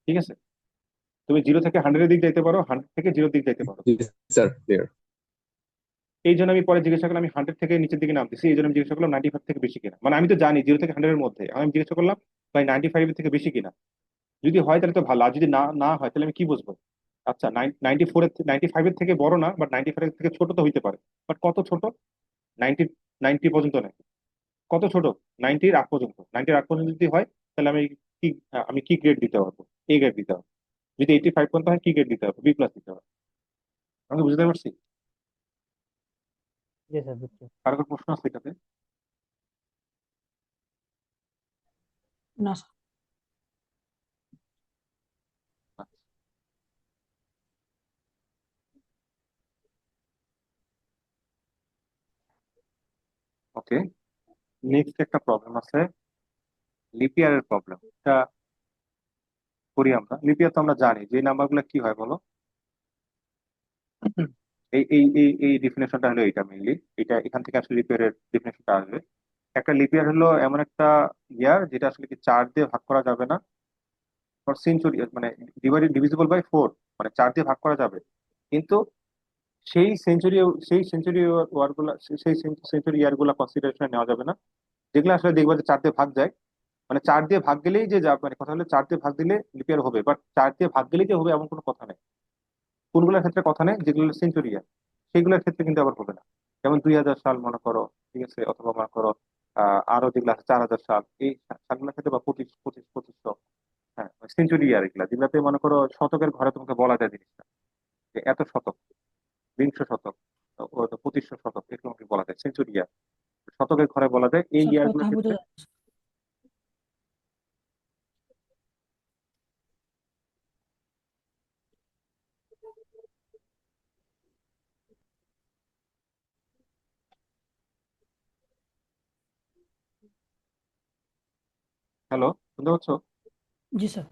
ঠিক আছে? তুমি 0 থেকে 100 দিক যাইতে পারো, 100 থেকে 0 দিক যাইতে পারো। জি স্যার, ক্লিয়ার। এই জন্য আমি পরে জিজ্ঞাসা করলাম, আমি 100 থেকে নিচের দিকে নামতেছি, এই জন্য আমি জিজ্ঞাসা করলাম 95 থেকে বেশি কিনা, মানে আমি তো জানি 0 থেকে 100 এর মধ্যে, আমি জিজ্ঞাসা করলাম ভাই 95 এর থেকে বেশি কিনা, যদি হয় তাহলে তো ভালো, আর যদি না না হয় তাহলে আমি কি বুঝবো, আচ্ছা 95 এর থেকে বড় না, বাট 95 এর থেকে ছোট তো হইতে পারে, বাট কত ছোট, 90, 90 পর্যন্ত না, কত ছোট, 90-র আগ পর্যন্ত, 90-র আগ পর্যন্ত যদি হয় তাহলে কি আমি কি গ্রেড দিতে পারবো, এ গ্রেড দিতে হবে। যদি 85 পর্যন্ত হয় কি গ্রেড দিতে হবে, বি প্লাস দিতে হবে। আমাকে বুঝতে পারছি? জি স্যার, বুঝছি। কারো কোনো প্রশ্ন আছে এটাতে? না ওকে, নেক্সট একটা প্রবলেম আছে, লিপিয়ারের প্রবলেম, এটা করি আমরা। লিপিয়ার তো আমরা জানি যে নাম্বারগুলো কি হয় বলো, এই ডিফিনেশনটা হলো এটা মেইনলি, এটা এখান থেকে আসলে লিপিয়ারের ডিফিনেশনটা আসবে। একটা লিপিয়ার হলো এমন একটা ইয়ার যেটা আসলে কি 4 দিয়ে ভাগ করা যাবে না, ফর সেঞ্চুরি মানে ডিভিজিবল বাই 4, মানে 4 দিয়ে ভাগ করা যাবে, কিন্তু সেই সেঞ্চুরি সেই সেঞ্চুরি ওয়ার গুলা, সেই সেঞ্চুরি ইয়ার গুলা কনসিডারেশনে নেওয়া যাবে না, যেগুলো আসলে দেখবা যে 4 দিয়ে ভাগ যায়, মানে 4 দিয়ে ভাগ গেলেই যে যাবে, মানে কথা হলো 4 দিয়ে ভাগ দিলে লিপিয়ার হবে, বাট 4 দিয়ে ভাগ গেলেই যে হবে এমন কোনো কথা নেই। কোনগুলোর ক্ষেত্রে কথা নেই, যেগুলো সেঞ্চুরি ইয়ার সেগুলোর ক্ষেত্রে কিন্তু আবার হবে না। যেমন 2000 সাল মনে করো, ঠিক আছে, অথবা মনে করো আরো যেগুলো আছে 4000 সাল, এই সালগুলোর ক্ষেত্রে বা 2500, হ্যাঁ সেঞ্চুরি ইয়ার এগুলা, যেগুলাতে মনে করো শতকের ঘরে তোমাকে বলা যায় জিনিসটা, যে এত শতক, বিংশ শতক, ও তো 2500 শতক, এরকম কি বলা যায় সেঞ্চুরি ইয়ার, শতকের ঘরে বলা যায় এই স্যার, ইয়ার কথা গুলোর বোঝা ক্ষেত্রে। যাচ্ছে। হ্যালো, শুনতে পাচ্ছ? জি স্যার।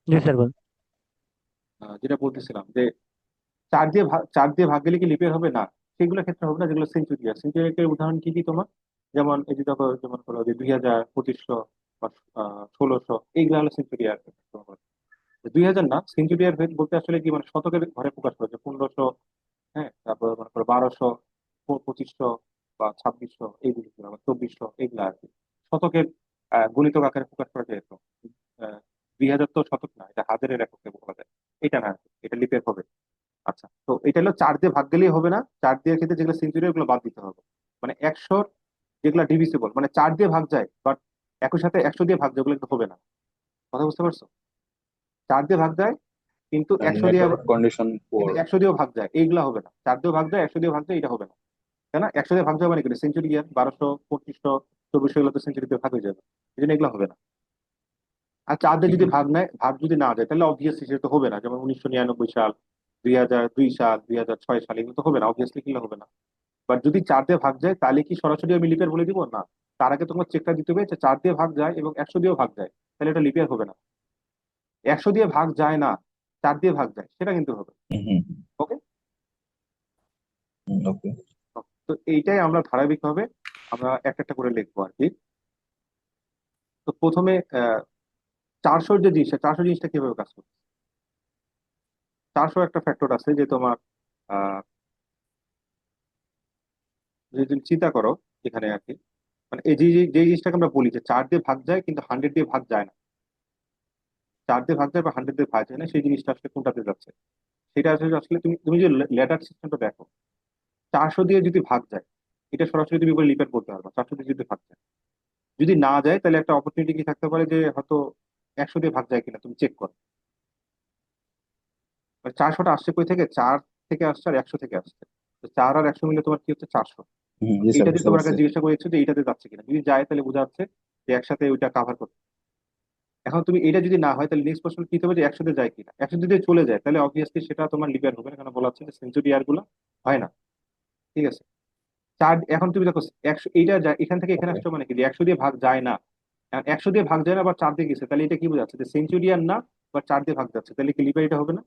জি স্যার বল। যেটা বলতেছিলাম যে চার দিয়ে ভাগ গেলে কি লিপের হবে না, সেগুলো ক্ষেত্রে হবে না যেগুলো সেঞ্চুরিয়ার। সেঞ্চুরিয়ার উদাহরণ কি কি তোমার? যেমন এই যে দেখো, যেমন করো যে 2000, 2500 বা 1600, এইগুলো হলো সেঞ্চুরিয়ার। 2000 না, সেঞ্চুরিয়ার বলতে আসলে কি মানে শতকের ঘরে প্রকাশ করেছে, 1500, হ্যাঁ, তারপর মনে করো 1200, 2500 বা 2600, এইগুলো 2400, এগুলা আর কি শতকের গণিতক আকারে প্রকাশ করা যায়। তো 2000 তো শতক না, এটা হাজারের এককে বলা যায়। এটা না আর কি, এটা লিপের হবে। আচ্ছা, তো এটা হলো 4 দিয়ে ভাগ গেলেই হবে না, 4 দিয়ে ক্ষেত্রে যেগুলো সেঞ্চুরি ওগুলো বাদ দিতে হবে। মানে 100 যেগুলো ডিভিসিবল, মানে 4 দিয়ে ভাগ যায় বাট একই সাথে 100 দিয়ে ভাগ যায়, ওগুলো কিন্তু হবে না। কথা বুঝতে পারছো? 4 দিয়ে ভাগ যায় কিন্তু And 100 দিয়ে, network condition poor. কিন্তু 100 দিয়েও ভাগ যায়, এইগুলা হবে না। 4 দিয়েও ভাগ যায়, 100 দিয়ে ভাগ যায়, এটা হবে না। তাই না? 100 দিয়ে ভাগ যায় মানে কি সেঞ্চুরি ইয়ার, 1200, 2500, 2400, এগুলো তো সেঞ্চুরিতে ভাগ হয়ে যাবে, এই জন্য এগুলো হবে না। আর 4 দিয়ে যদি ভাগ যদি না যায়, তাহলে অবভিয়াসলি সেটা তো হবে না। যেমন 1999 সাল, 2002 সাল, 2006 সাল, এগুলো তো হবে না, অবভিয়াসলি কিলো হবে না। বাট যদি 4 দিয়ে ভাগ যায়, তাহলে কি সরাসরি আমি লিপিয়ার বলে দিব না? তার আগে তোমার চেকটা দিতে হবে যে 4 দিয়ে ভাগ যায় এবং 100 দিয়েও ভাগ যায়, তাহলে এটা লিপিয়ার হবে না। 100 দিয়ে ভাগ যায় না, 4 দিয়ে ভাগ যায়, সেটা কিন্তু হবে। Mm-hmm. ওকে। Okay. তো এইটাই আমরা ধারাবাহিকভাবে আমরা একটা একটা করে লিখবো আর কি। তো প্রথমে 400 জিনিসটা কিভাবে কাজ করবে? 400 একটা ফ্যাক্টর আছে যে তোমার আহ যদি তুমি চিন্তা করো এখানে আর কি, মানে এই যে জিনিসটাকে আমরা বলি যে 4 দিয়ে ভাগ যায় কিন্তু 100 দিয়ে ভাগ যায় না, 4 দিয়ে ভাগ যায় বা 100 দিয়ে ভাগ যায় না, সেই জিনিসটা আসলে কোনটাতে যাচ্ছে? সেটা আসলে আসলে তুমি তুমি যে লেটার সিস্টেমটা দেখো, 400 দিয়ে যদি ভাগ যায়, এটা সরাসরি তুমি বলে লিপিয়ার বলতে পারবা। 400 দিয়ে যদি ভাগ যায়, যদি না যায় তাহলে একটা অপরচুনিটি কি থাকতে পারে যে হয়তো 100 দিয়ে ভাগ যায় কিনা তুমি চেক করো। মানে 400টা আসছে কই থেকে? 4 থেকে আসছে আর 100 থেকে আসছে। তো 4 আর 100 মিলে তোমার কি হচ্ছে? 400। Mm-hmm. Yes, sir. এইটা দিয়ে বুঝতে তোমার পারছি। কাছে জিজ্ঞাসা করেছো যে এইটাতে যাচ্ছে কিনা, যদি যায় তাহলে বোঝা যাচ্ছে যে একসাথে ওইটা কাভার করতে। এখন তুমি এটা যদি না হয়, তাহলে নেক্সট প্রশ্ন কি হবে যে 100 তে যায় কিনা। 100 যদি চলে যায়, তাহলে অবভিয়াসলি সেটা তোমার লিপিয়ার হবে না, কারণ বলা হচ্ছে যে সেঞ্চুরি ইয়ার গুলো হয় না। ঠিক আছে। চার, এখন তুমি দেখো 100, এইটা এখান থেকে এখানে Okay. আসছে মানে কি যে 100 দিয়ে ভাগ যায় না। এখন 100 দিয়ে ভাগ যায় না বা 4 দিয়ে গেছে, তাহলে এটা কি বোঝাচ্ছে যে সেঞ্চুরিয়ান না বা 4 দিয়ে ভাগ যাচ্ছে, তাহলে কি লিপিয়ার এটা হবে না?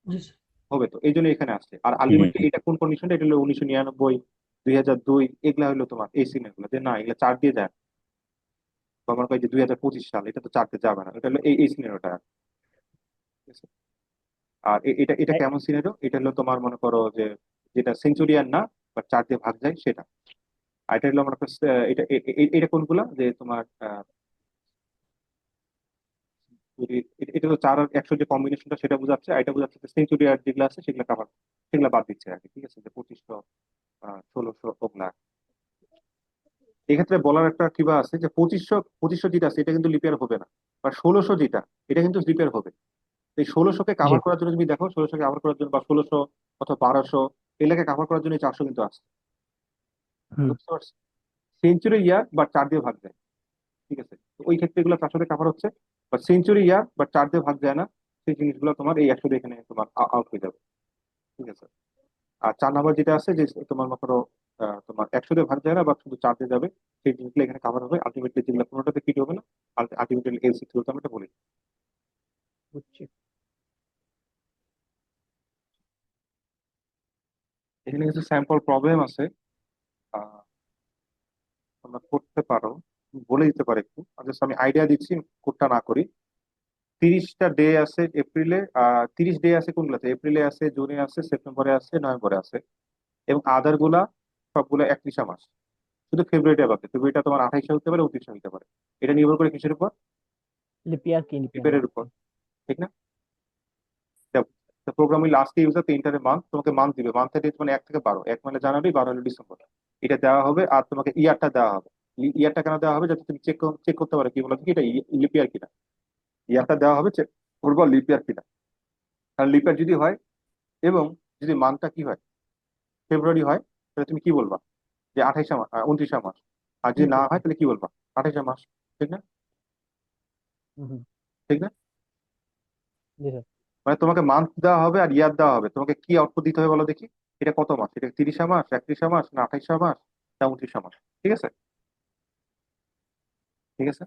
জি স্যার। হবে। তো এই জন্য এখানে আসছে। আর আলটিমেটলি Mm-hmm. এটা কোন কন্ডিশনটা? এটা হলো 1999, 2002, এগুলা হলো তোমার এই সিনেমাগুলো যে না, এগুলা 4 দিয়ে যায় না। বা আমার কয় যে 2025 সাল, এটা তো 4 দিয়ে যাবে না, এটা হলো এই সিনেমাটা। আর এটা এটা এ- কেমন সিনারিও? এটা হলো তোমার মনে করো যে যেটা সেঞ্চুরিয়ান না বা 4 দিয়ে ভাগ যায় সেটা। আর এটা হলো মনে করো এটা কোনগুলা যে তোমার যদি এটা তো 4 আর 100 যে কম্বিনেশনটা সেটা বোঝাচ্ছে, আর এটা বোঝাচ্ছে যে সেঞ্চুরিয়ার যেগুলো আছে সেগুলো কাভার, সেগুলো বাদ দিচ্ছে আর কি। ঠিক আছে, যে 2500, 1600, ওগুলা। এক্ষেত্রে বলার একটা কিবা আছে যে 2500 যেটা আছে এটা কিন্তু লিপিয়ার হবে না, বা 1600 যেটা, এটা কিন্তু লিপিয়ার হবে। এই 1600-কে জি। কাভার করার জন্য তুমি দেখো, 1600-কে কাভার করার জন্য বা 1600 অথবা 1200, এগুলাকে কাভার করার জন্য এই 400 কিন্তু আসছে। হুম। বুঝতে পারছো? সেঞ্চুরি ইয়ার বা 4 দিয়ে ভাগ যায়। ঠিক আছে, তো ওই ক্ষেত্রে এগুলো 400 দিয়ে কাভার হচ্ছে। বা সেঞ্চুরি ইয়ার বা 4 দিয়ে ভাগ যায় না, সেই জিনিসগুলো তোমার এই 100 দিয়ে এখানে তোমার আউট হয়ে যাবে। ঠিক আছে। আর 4 নাম্বার যেটা আছে যে তোমার মনে করো তোমার 100 দিয়ে ভাগ যায় না বা শুধু 4 দিয়ে যাবে, সেই জিনিসগুলো এখানে কাভার হবে। আলটিমেটলি যেগুলো কোনোটাতে ফিট হবে না, আলটিমেটলি এলসি থিওরেম আমরা এটা বলি। বুঝছি। এখানে কিছু স্যাম্পল প্রবলেম আছে, আহ, তোমরা করতে পারো, বলে দিতে পারে একটু জাস্ট আমি আইডিয়া দিচ্ছি, কোডটা না করি। 30টা ডে আছে এপ্রিলে, 30 ডে আছে কোনগুলোতে? এপ্রিলে আছে, জুনে আছে, সেপ্টেম্বরে আছে, নভেম্বরে আছে, এবং আদার গুলা সবগুলো 31 মাস। শুধু ফেব্রুয়ারিটা বাদে, ফেব্রুয়ারিটা তোমার 28 হতে পারে, 29 হতে পারে। এটা নির্ভর করে কিসের উপর? লিপিয়ার কি প্রিপেয়ারের উপর। ঠিক না? Program will last user the enter month, তোমাকে মান্থ দিবে। মান্থের ডেট মানে 1 থেকে 12, 1 মানে জানুয়ারি, 12 হলো ডিসেম্বর। এটা দেওয়া হবে। আর তোমাকে ইয়ারটা দেওয়া হবে। ইয়ারটা কেন দেওয়া হবে? যাতে তুমি চেক চেক করতে পারো কি বলো কি এটা লিপ ইয়ার কিনা। ইয়ারটা দেওয়া হবে চেক করবো লিপ ইয়ার কিনা। কারণ লিপ ইয়ার যদি হয় এবং যদি মান্থটা কি হয়, ফেব্রুয়ারি হয়, তাহলে তুমি কি বলবা? যে 28 মাস, 29 মাস। আর যদি না হয় তাহলে কি বলবা? 28 মাস। ঠিক না? হুম। ঠিক না? জি স্যার। মানে তোমাকে মান্থ দেওয়া হবে আর ইয়ার দেওয়া হবে, তোমাকে কি আউটপুট দিতে হবে বলো দেখি। এটা কত মাস? এটা 30 মাস, 31 মাস, না 28 মাস, না 29 মাস? ঠিক আছে। ঠিক আছে।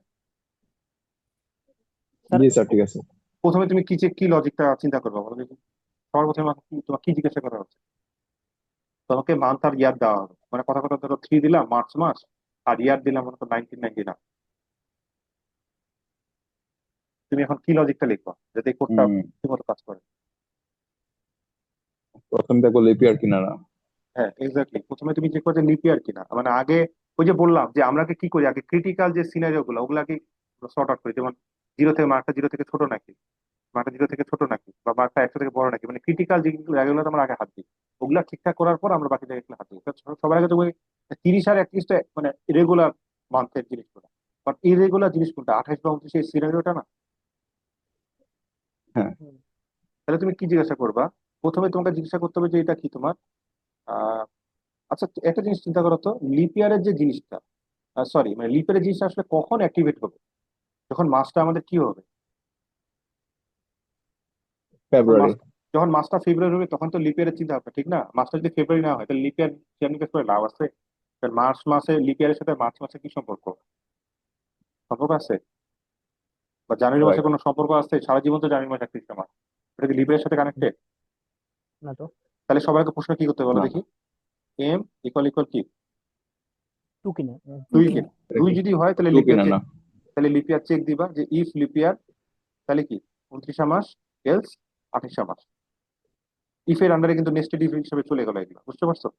স্যার জি স্যার, ঠিক আছে। প্রথমে তুমি কি লজিকটা চিন্তা করবা বলো দেখি। সবার প্রথমে তোমাকে কি জিজ্ঞাসা করা হচ্ছে? তোমাকে মান্থ আর ইয়ার দেওয়া হবে, মানে কথা কথা ধরো 3 দিলাম মার্চ মাস, আর ইয়ার দিলাম মনে করো 1999। তুমি এখন কি লজিকটা লিখবা যাতে এই কোডটা হুম ঠিকমতো কাজ করে? প্রথম দেখবো লিপিয়ার কিনা না। হ্যাঁ এক্স্যাক্টলি, প্রথমে তুমি চেক করছো লিপ ইয়ার কিনা, মানে আগে ওই যে বললাম যে আমরা কি করি, আগে ক্রিটিক্যাল যে সিনারিও গুলো ওগুলাকে সর্ট আউট করি, যেমন জিরো থেকে ছোট নাকি, মার্কটা 0 থেকে ছোট নাকি, বা মার্কটা 100 থেকে বড় নাকি, মানে ক্রিটিক্যাল যেগুলো জায়গাগুলো আমরা আগে হাত দিই। ওগুলা ঠিকঠাক করার পর আমরা বাকি জায়গাগুলো হাত দিই। তো সবার আগে তো ওই 30 আর 31 মানে রেগুলার মান্থের জিনিসগুলো, বাট ইরেগুলার জিনিস কোনটা, 28 বা 29 এই সিনারিওটা না। হ্যাঁ। হুম, তাহলে তুমি কি জিজ্ঞাসা করবা? প্রথমে তোমাকে জিজ্ঞাসা করতে হবে যে এটা কি তোমার আহ আচ্ছা একটা জিনিস চিন্তা করো তো, লিপ ইয়ারের যে জিনিসটা, সরি মানে লিপ ইয়ারের জিনিসটা আসলে কখন অ্যাক্টিভেট হবে? যখন মাসটা আমাদের কি হবে, যখন ফেব্রুয়ারি। মাস যখন মাসটা ফেব্রুয়ারি হবে তখন তো লিপ ইয়ারের চিন্তা হবে, ঠিক না? মাসটা যদি ফেব্রুয়ারি না হয় তাহলে লিপ ইয়ার নিকাশ করে লাভ আছে? কারণ মার্চ মাসে লিপ ইয়ারের সাথে মার্চ মাসে কি সম্পর্ক, সম্পর্ক আছে? বা জানুয়ারি মাসে রাইট। কোনো সম্পর্ক আছে? সারা জীবন তো জানুয়ারি মাস 31 মাস, এটা কি লিপ ইয়ারের সাথে কানেক্টেড? না তো, তাহলে সবাইকে প্রশ্ন কি করতে হবে বলো না, দেখি। এম ইকুয়াল ইকুয়াল কি, 2 কিনা? 2 2 কিনা? কিনা? এটা 2 কি যদি হয় তাহলে টু লিপ ইয়ার কিনা চেক, না? তাহলে লিপ ইয়ার চেক দিবা যে ইফ লিপ ইয়ার, তাহলে কি 29 মাস, এলস 28 মাস। ইফ এর আন্ডারে কিন্তু নেস্টেড ইফ হিসেবে চলে গেল, এগুলো বুঝতে পারছো?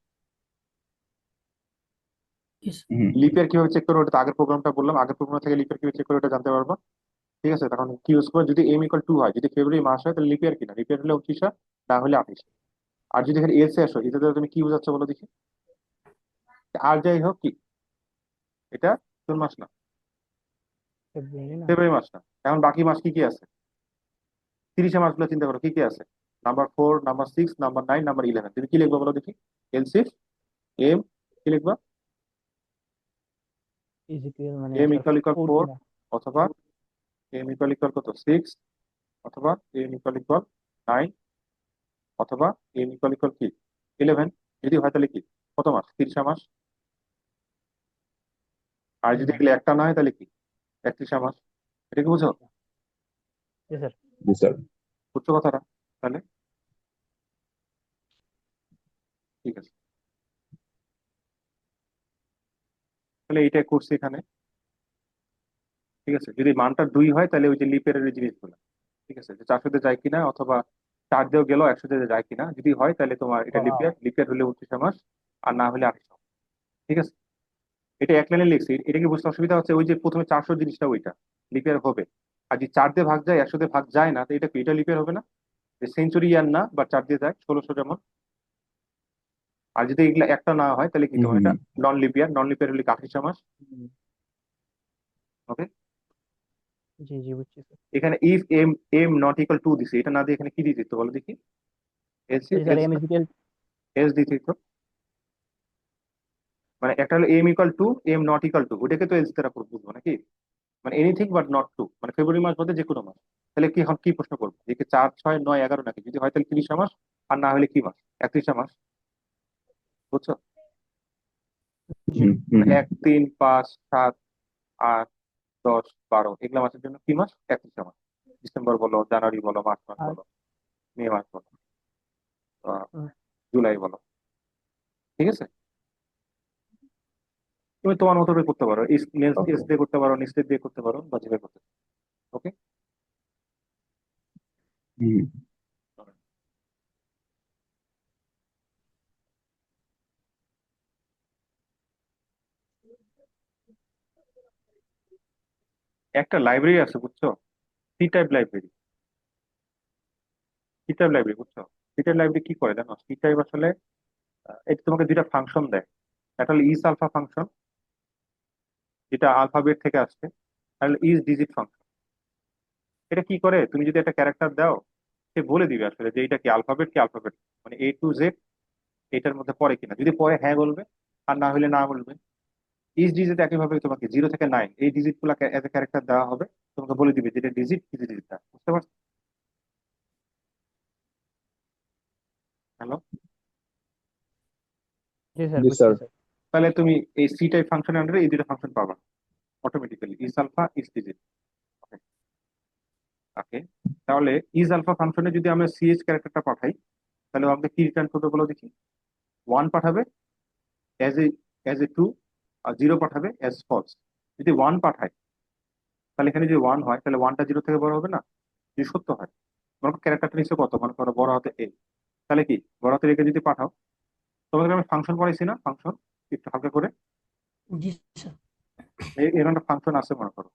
Yes. হুম লিপ ইয়ার কিভাবে চেক করবো, ওটা তো আগের প্রোগ্রামটা বললাম, আগের প্রোগ্রাম থেকে লিপ ইয়ার কিভাবে চেক করবো এটা জানতে পারবো। ঠিক আছে, তখন কি ইউজ করবো, যদি এম ইকুয়াল 2 হয়, যদি ফেব্রুয়ারি মাস হয় তাহলে লিপ ইয়ার কিনা, লিপ ইয়ার হলে 29, না হলে 28। আর যদি এখানে এলসে আসো, এটাতে তুমি কি বোঝাচ্ছ বলো দেখি। আর যাই হোক কি, এটা কোন মাস না, ফেব্রুয়ারি না? ফেব্রুয়ারি মাস না। এখন বাকি মাস কি কি আছে, 30 মাসগুলো চিন্তা করো কি কি আছে। নাম্বার 4, নাম্বার 6, নাম্বার 9, নাম্বার 11, তুমি কি লিখবো বলো দেখি। এলসিফ এম কি লিখবা? ইজিপিএল মানে এম স্যার ইকুয়াল ইকুয়াল 4 4, কিনা? অথবা এম ইকুয়াল ইকুয়াল কত 6, অথবা এম ইকুয়াল ইকুয়াল 9, অথবা এম ইকুয়াল ইকুয়াল কি 11। যদি হয় তাহলে কি কত মাস, 30 মাস। আর যদি হুম, এগুলো একটা না হয় তাহলে কি 31 মাস। এটা কি বুঝো? জি স্যার। জি স্যার। বুঝছো কথাটা? তাহলে ঠিক আছে, তাহলে এইটাই করছি এখানে। ঠিক আছে, যদি মানটা 2 হয় তাহলে ওই যে লিপের জিনিসগুলো, ঠিক আছে, যে 400 যায় কিনা, অথবা 4 দিয়েও গেল 100 যায় কিনা, যদি হয় তাহলে তোমার এটা Wow. লিপিয়ার হলে 29 মাস, আর না হলে 28 মাস। ঠিক আছে, এটা এক লাইনে লিখছি, এটা কি বুঝতে অসুবিধা হচ্ছে? ওই যে প্রথমে 400 জিনিসটা ওইটা লিপিয়ার হবে, আর যদি 4 দিয়ে ভাগ যায় 100 দিয়ে ভাগ যায় না, তো এটা কি, এটা লিপিয়ার হবে না? যে সেঞ্চুরি ইয়ার না, বা 4 দিয়ে যায় 1600 যেমন। আর যদি এগুলা একটা না হয় তাহলে কি তোমার হুম এটা নন লিপিয়ার হলে 28 মাস। হুম, ওকে, জি জি বুঝছি স্যার। এখানে if M M not equal to দিছে, এটা না দিয়ে এখানে কি দিয়ে দিত বলো দেখি। এলস এই স্যার এলস এম ইজিপিএল। এলস দিতে তো, মানে একটা হলো M equal to M not equal to, ওটাকে তো এলস দ্বারা বুঝবো নাকি, মানে এনিথিং বাট নট টু, মানে ফেব্রুয়ারি মাস বাদে যে কোনো মাস। তাহলে কি এখন কি প্রশ্ন করবো, যে কি 4, 6, 9, 11 নাকি, যদি হয় তাহলে 30 মাস, আর না হলে কি মাস, 31 মাস। বুঝছো? জি। হুম হুম মানে 1, 3, 5, 7, 8, 10, 12 এগুলা মাসের জন্য কি মাস, 31 মাস। ডিসেম্বর বলো, জানুয়ারি বলো, মার্চ মাস আর বলো, মে মাস বলো, আহ, হুম, জুলাই বলো। ঠিক আছে, তুমি তোমার মতো করে করতে পারো, এস ওকে। দিয়ে করতে পারো, নেক্সট দিয়ে করতে পারো, বা যেভাবে করতে পারো। ওকে, হুম একটা লাইব্রেরি আছে বুঝছো, C type library. C type library বুঝছো? সি টাইপ লাইব্রেরি কি করে জানো? সি টাইপ আসলে এটা তোমাকে দুইটা ফাংশন দেয়। একটা হলো ইজ আলফা ফাংশন, যেটা আলফাবেট থেকে আসছে, আর ইজ ডিজিট ফাংশন। এটা কি করে, তুমি যদি একটা ক্যারেক্টার দাও, সে বলে দিবে আসলে যে এটা কি আলফাবেট, মানে A to Z এটার মধ্যে পড়ে কিনা, যদি পড়ে হ্যাঁ বলবে, আর না হলে না বলবে। ইজ ডিজিট একইভাবে তোমাকে 0 থেকে 9 এই ডিজিট গুলা এজ এ ক্যারেক্টার দেওয়া হবে, তোমাকে বলে দিবে যেটা ডিজিট কি ডিজিটটা, বুঝতে পারছো? হ্যালো? জি স্যার জি বুঝছি স্যার। স্যার। তাহলে তুমি এই সি টাইপ ফাংশনের আন্ডারে এই দুটো ফাংশন পাবা automatically, is alpha is digit. Okay, তাহলে ইজ আলফা ফাংশনে যদি আমরা সিএইচ ক্যারেক্টারটা পাঠাই, তাহলে আমাদের কি রিটার্ন করবে বলো দেখি। 1 পাঠাবে অ্যাজ এ ট্রু, আর 0 পাঠাবে অ্যাজ ফলস। যদি 1 পাঠায়, তাহলে এখানে যদি 1 হয়, তাহলে 1টা 0 থেকে বড় হবে না? যদি সত্য হয়, মনে করো ক্যারেক্টারটা নিশ্চয় কত, মনে করো বড় হাতে এ, তাহলে কি বড় হাতের একে যদি পাঠাও, তোমাদের আমি ফাংশন পড়াইছি না, ফাংশন একটু হালকা করে, জি স্যার। এর একটা ফাংশন আছে মনে করো।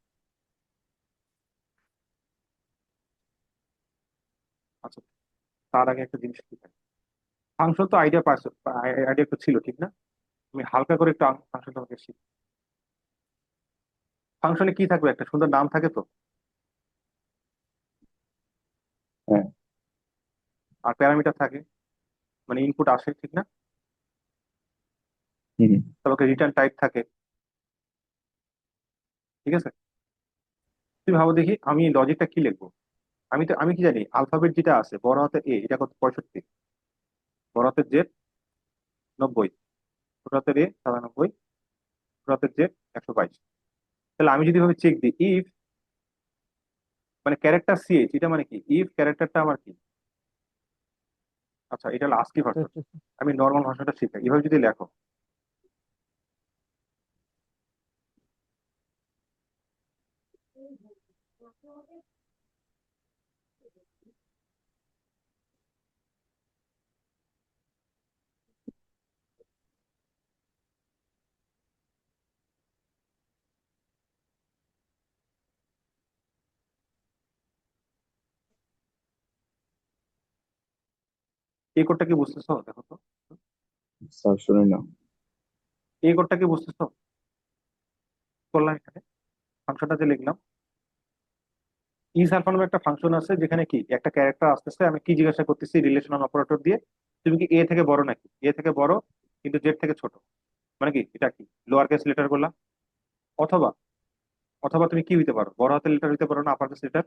আচ্ছা, তার আগে একটা জিনিস কি থাকে, ফাংশন তো আইডিয়া পাইছো, আইডিয়া তো ছিল ঠিক না? তুমি হালকা করে একটু ফাংশন তোমাকে শিখ। ফাংশনে কি থাকবে, একটা সুন্দর নাম থাকে তো, হ্যাঁ। আর প্যারামিটার থাকে, মানে ইনপুট আসে ঠিক না? হুম। তারপরে রিটার্ন টাইপ থাকে, ঠিক আছে? তুমি ভাবো দেখি আমি লজিকটা কি লিখবো। আমি কি জানি আলফাবেট যেটা আছে বড় হাতে এ, এটা কত, 65, বড় হাতের জেড 90, ছোট হাতের এ 97, ছোট হাতের জেড 122। তাহলে আমি যদি ভাবে চেক দিই ইফ, মানে ক্যারেক্টার সিএইচ, এটা মানে কি ইফ ক্যারেক্টারটা আমার কি, আচ্ছা এটা হলো আস্কি তো ভার্সন, আমি নর্মাল ভাষাটা শিখাই, এভাবে যদি লেখো, এই কোডটা কি বুঝতেছো দেখো তো, স্যার শুনি না। এই কোডটা কি বুঝতেছো, করলাম এখানে ফাংশনটা যে লিখলাম, ইজ আলফা নামে একটা ফাংশন আছে যেখানে কি একটা ক্যারেক্টার আসতেছে, আমি কি জিজ্ঞাসা করতেছি রিলেশনাল অপারেটর দিয়ে, তুমি কি এ থেকে বড় নাকি, এ থেকে বড় কিন্তু জেড থেকে ছোট, মানে কি এটা কি লোয়ার কেস লেটার বললাম, অথবা অথবা তুমি কি হইতে পারো, বড় হাতের লেটার হইতে পারো না আপার কেস লেটার,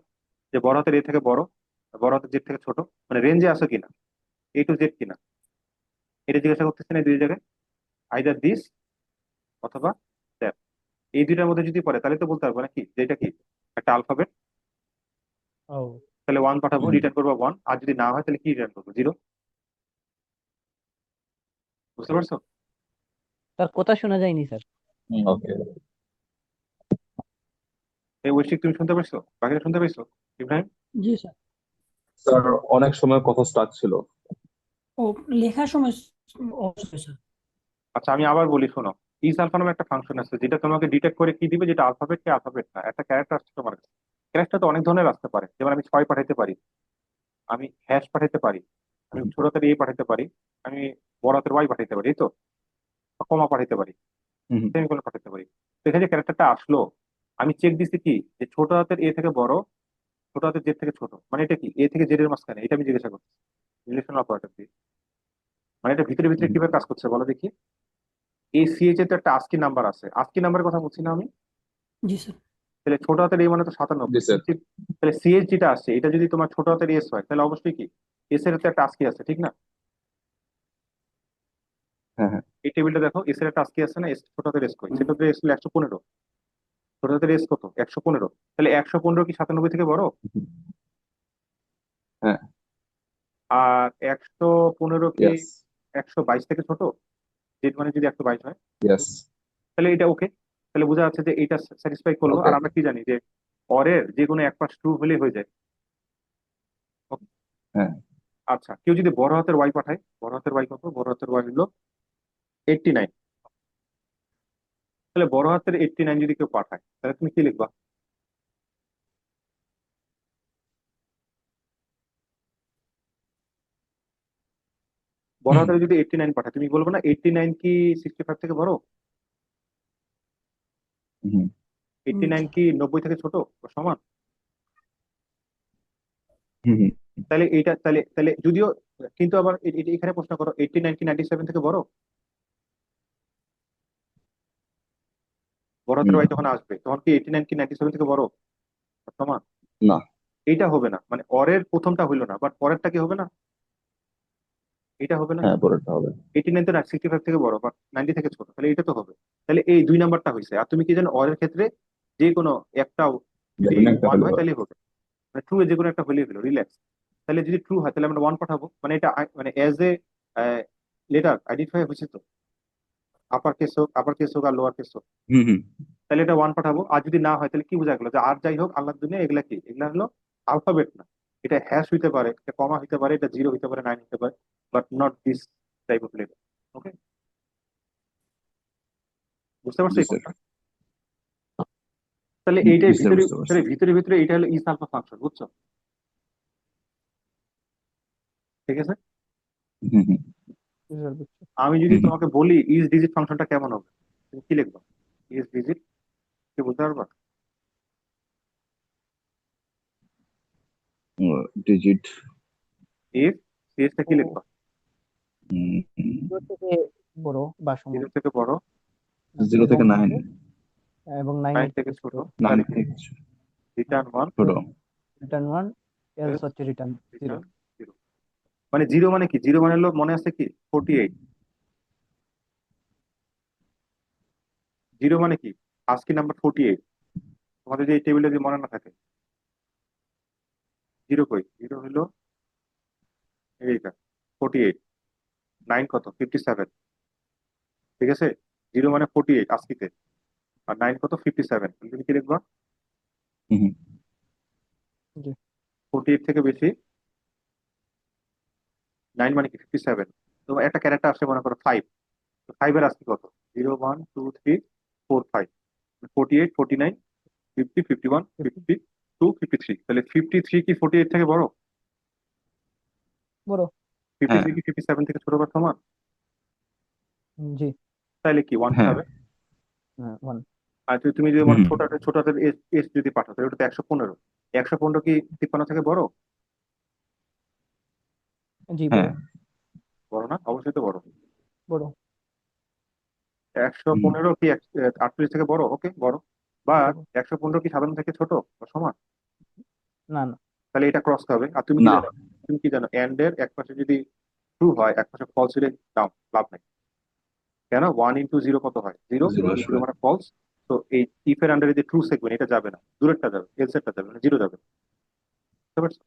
যে বড় হাতের এ থেকে বড়, বড় হাতের জেড থেকে ছোট, মানে রেঞ্জে আসো কিনা, এ টু জেড কিনা, এটা জিজ্ঞাসা করতেছি না এই দুই জায়গায়, আইদার দিস অথবা দ্যাট। এই দুইটার মধ্যে যদি পড়ে তাহলে তো বলতে পারবো নাকি যে এটা কি একটা আলফাবেট, ও তাহলে 1 পাঠাবো, হুম। রিটার্ন করবো 1, আর যদি না হয় তাহলে কি রিটার্ন করবো 0। বুঝতে পারছো? তার কথা শোনা যায়নি স্যার। ওকে। এই ঐশিক তুমি শুনতে পারছো, বাকিরা শুনতে পাইছো, ইব্রাহিম? জি স্যার। স্যার অনেক সময় কথা স্টাক ছিল। ও লেখার সময় অবশ্যই স্যার। আচ্ছা আমি আবার বলি শোনো, ইজ আলফা নামে একটা ফাংশন আছে যেটা তোমাকে ডিটেক্ট করে কি দিবে, যেটা আলফাবেট কি আলফাবেট না, একটা ক্যারেক্টার আসছে তোমার কাছে। ক্যারেক্টার তো অনেক ধরনের আসতে পারে, যেমন আমি 6 পাঠাইতে পারি, আমি হ্যাশ পাঠাইতে পারি, আমি ছোট হাতের এ পাঠাইতে পারি, আমি বড় হাতের ওয়াই পাঠাইতে পারি, এই তো, কমা পাঠাইতে পারি, হুম। সেমিকোলন পাঠাইতে পারি। তো এখানে যে ক্যারেক্টারটা আসলো, আমি চেক দিচ্ছি কি যে ছোট হাতের এ থেকে বড়, ছোট হাতের জেড থেকে ছোট, মানে এটা কি এ থেকে জেড এর মাঝখানে, এটা আমি জিজ্ঞাসা করছি রিলেশনাল অপারেটর দিয়ে। মানে এটা ভিতরে ভিতরে হুম। কিভাবে কাজ করছে বলো দেখি। এই সিএইচ এর তো একটা আস্কি নাম্বার আছে, আস্কি নাম্বারের কথা বলছি না আমি? জি স্যার। তাহলে ছোট হাতের এই মানে তো জি 97, স্যার। তাহলে সিএইচ যেটা আসছে এটা যদি তোমার ছোট হাতের এস হয়, তাহলে অবশ্যই কি এস এর তো একটা আস্কি আছে ঠিক না? হ্যাঁ হ্যাঁ। এই টেবিলটা দেখো, এস এর একটা আস্কি আছে না, এস ছোট হাতের এস কই, সেটা তো এস হলো 115, ছোট হাতের এস কত 115, তাহলে 115 কি 97 থেকে বড়? হুম। হ্যাঁ। আর 115 কি ইয়েস 122 থেকে ছোট? জেড মানে যদি 122 হয়, ইয়েস। তাহলে এটা ওকে, তাহলে বোঝা যাচ্ছে যে এটা স্যাটিসফাই করলো। ওকে। আর আমরা কি জানি যে অরের যে কোনো এক পাশ ট্রু হলেই হয়ে যায়। Okay? হ্যাঁ। আচ্ছা কেউ যদি বড় হাতের ওয়াই পাঠায়, বড় হাতের ওয়াই কত, বড় হাতের ওয়াই হলো 89, তাহলে বড় হাতের 89 যদি কেউ পাঠায় তাহলে তুমি কি লিখবা? বড় হুম। হাতের যদি 89 পাঠায়, তুমি বলবো না 89 কি 65 থেকে বড়, হুম। 89 স্যার। কি 90 থেকে ছোট বা সমান? হুম। হুম। তাহলে এইটা তাহলে তাহলে যদিও, কিন্তু আবার এখানে প্রশ্ন করো 89 কি 97 থেকে বড়? বড় হাতের হুম। ওয়াই যখন আসবে তখন কি 89 কি 97 থেকে বড় বা সমান? না। এইটা হবে না, মানে অরের প্রথমটা হইলো না, বাট পরেরটা কি হবে না, এটা হবে না। হ্যাঁ পরেরটা হবে। 89 তো 65 থেকে বড়, বাট 90 থেকে ছোট, তাহলে এটা তো হবে। তাহলে এই 2 নাম্বারটা হয়েছে। আর তুমি কি জানো অরের ক্ষেত্রে যে কোনো একটাও যদি যেকোনো একটা 1 হলে হয় হয়। তাহলে হবে। মানে ট্রু এ যে কোনো একটা হলেই হলো, রিল্যাক্স। তাহলে যদি ট্রু হয় তাহলে আমরা ওয়ান পাঠাবো, মানে এটা মানে এজ এ লেটার আইডেন্টিফাই হয়েছে তো, আপার কেস হোক আর লোয়ার কেস হোক, হুম হুম তাহলে এটা ওয়ান পাঠাবো। আর যদি না হয় তাহলে কি বোঝা গেলো যে আর যাই হোক আল্লাহর দুনিয়া এগুলা কি, এগুলা হলো আলফাবেট না। এটা হ্যাশ হইতে পারে, এটা কমা হইতে পারে, এটা জিরো হইতে পারে, নাইন হইতে পারে, but not this type of letter. Okay, বুঝতে পারছো জি এই স্যার। কোনটা? তাহলে এইটাই জি স্যার, ভিতরে বুঝতে পারছি। ভিতরে ভিতরে ভিতরে এটা হলো ইস আলফা ফাংশন, বুঝছো? ঠিক আছে। হুম হুম স্যার বুঝছি। আমি যদি হুম তোমাকে বলি ইজ ডিজিট ফাংশনটা কেমন হবে, তুমি কি লিখবা? ইজ ডিজিট কি বলতে পারবা? ডিজিট। ইফ সিএসটা কি লিখবা? জিরো থেকে বড় বা সমান, জিরো থেকে বড়, 0 এবং থেকে 9। এবং নাইন নাইনের থেকে থেকে ছোট। ছোট, 9 তাহলে কি থেকে রিটার্ন ওয়ান, ছোট। রিটার্ন ওয়ান, এলস হচ্ছে রিটার্ন জিরো। Return zero. মানে জিরো মানে কি, জিরো মানে হলো মনে আছে কি 48। জিরো মানে কি আজকে নাম্বার 48। তোমাদের যে এই টেবিলে যদি মনে না থাকে, জিরো কই, জিরো হলো এইটা 48, নাইন কত 57। ঠিক আছে, জিরো মানে 48 আজকিতে, আর নাইন কত 57, তুমি কি লিখবা? হুম হুম 48 থেকে বেশি, নাইন মানে কি 57। তো একটা ক্যারেক্টার আসছে মনে করো 5, তো 5 এর আজকে কত, 0 1 2 3 4 5, 48 49 50 51 52 53, তাহলে 53 কি 48 থেকে বড়? বড়। হ্যাঁ 53 কি 57 থেকে ছোট বা সমান? জি। তাহলে কি ওয়ান হ্যাঁ পাঠাবে। হ্যাঁ, ওয়ান। আর যদি তুমি যদি হুম মনে হুম ছোট ছোট হাতের এস এস যদি পাঠাও তাহলে ওটা তো 115। 115 কি 53 থেকে বড়? জি, হ্যাঁ বড়। বড় না, অবশ্যই তো বড়। বড়। একশো হুম পনেরো কি 48 থেকে বড়? ওকে, বড়। বা বড়। 115 কি সাধারণ থেকে ছোট বা সমান? না, না। তাহলে এটা ক্রস হবে। আর তুমি কি না। জানো, তুমি কি জানো এন্ড এর এক পাশে যদি ট্রু হয় এক পাশে ফলস হলে দাও, লাভ নাই। কেন, 1 × 0 কত হয়, জিরো, 0 জিরো আসবে। মানে ফলস। তো এই ইফ এর আন্ডারে যে ট্রু সেগমেন্ট এটা যাবে না, দূরেরটা যাবে, এলস এরটা যাবে, মানে জিরো যাবে। বুঝতে পারছো?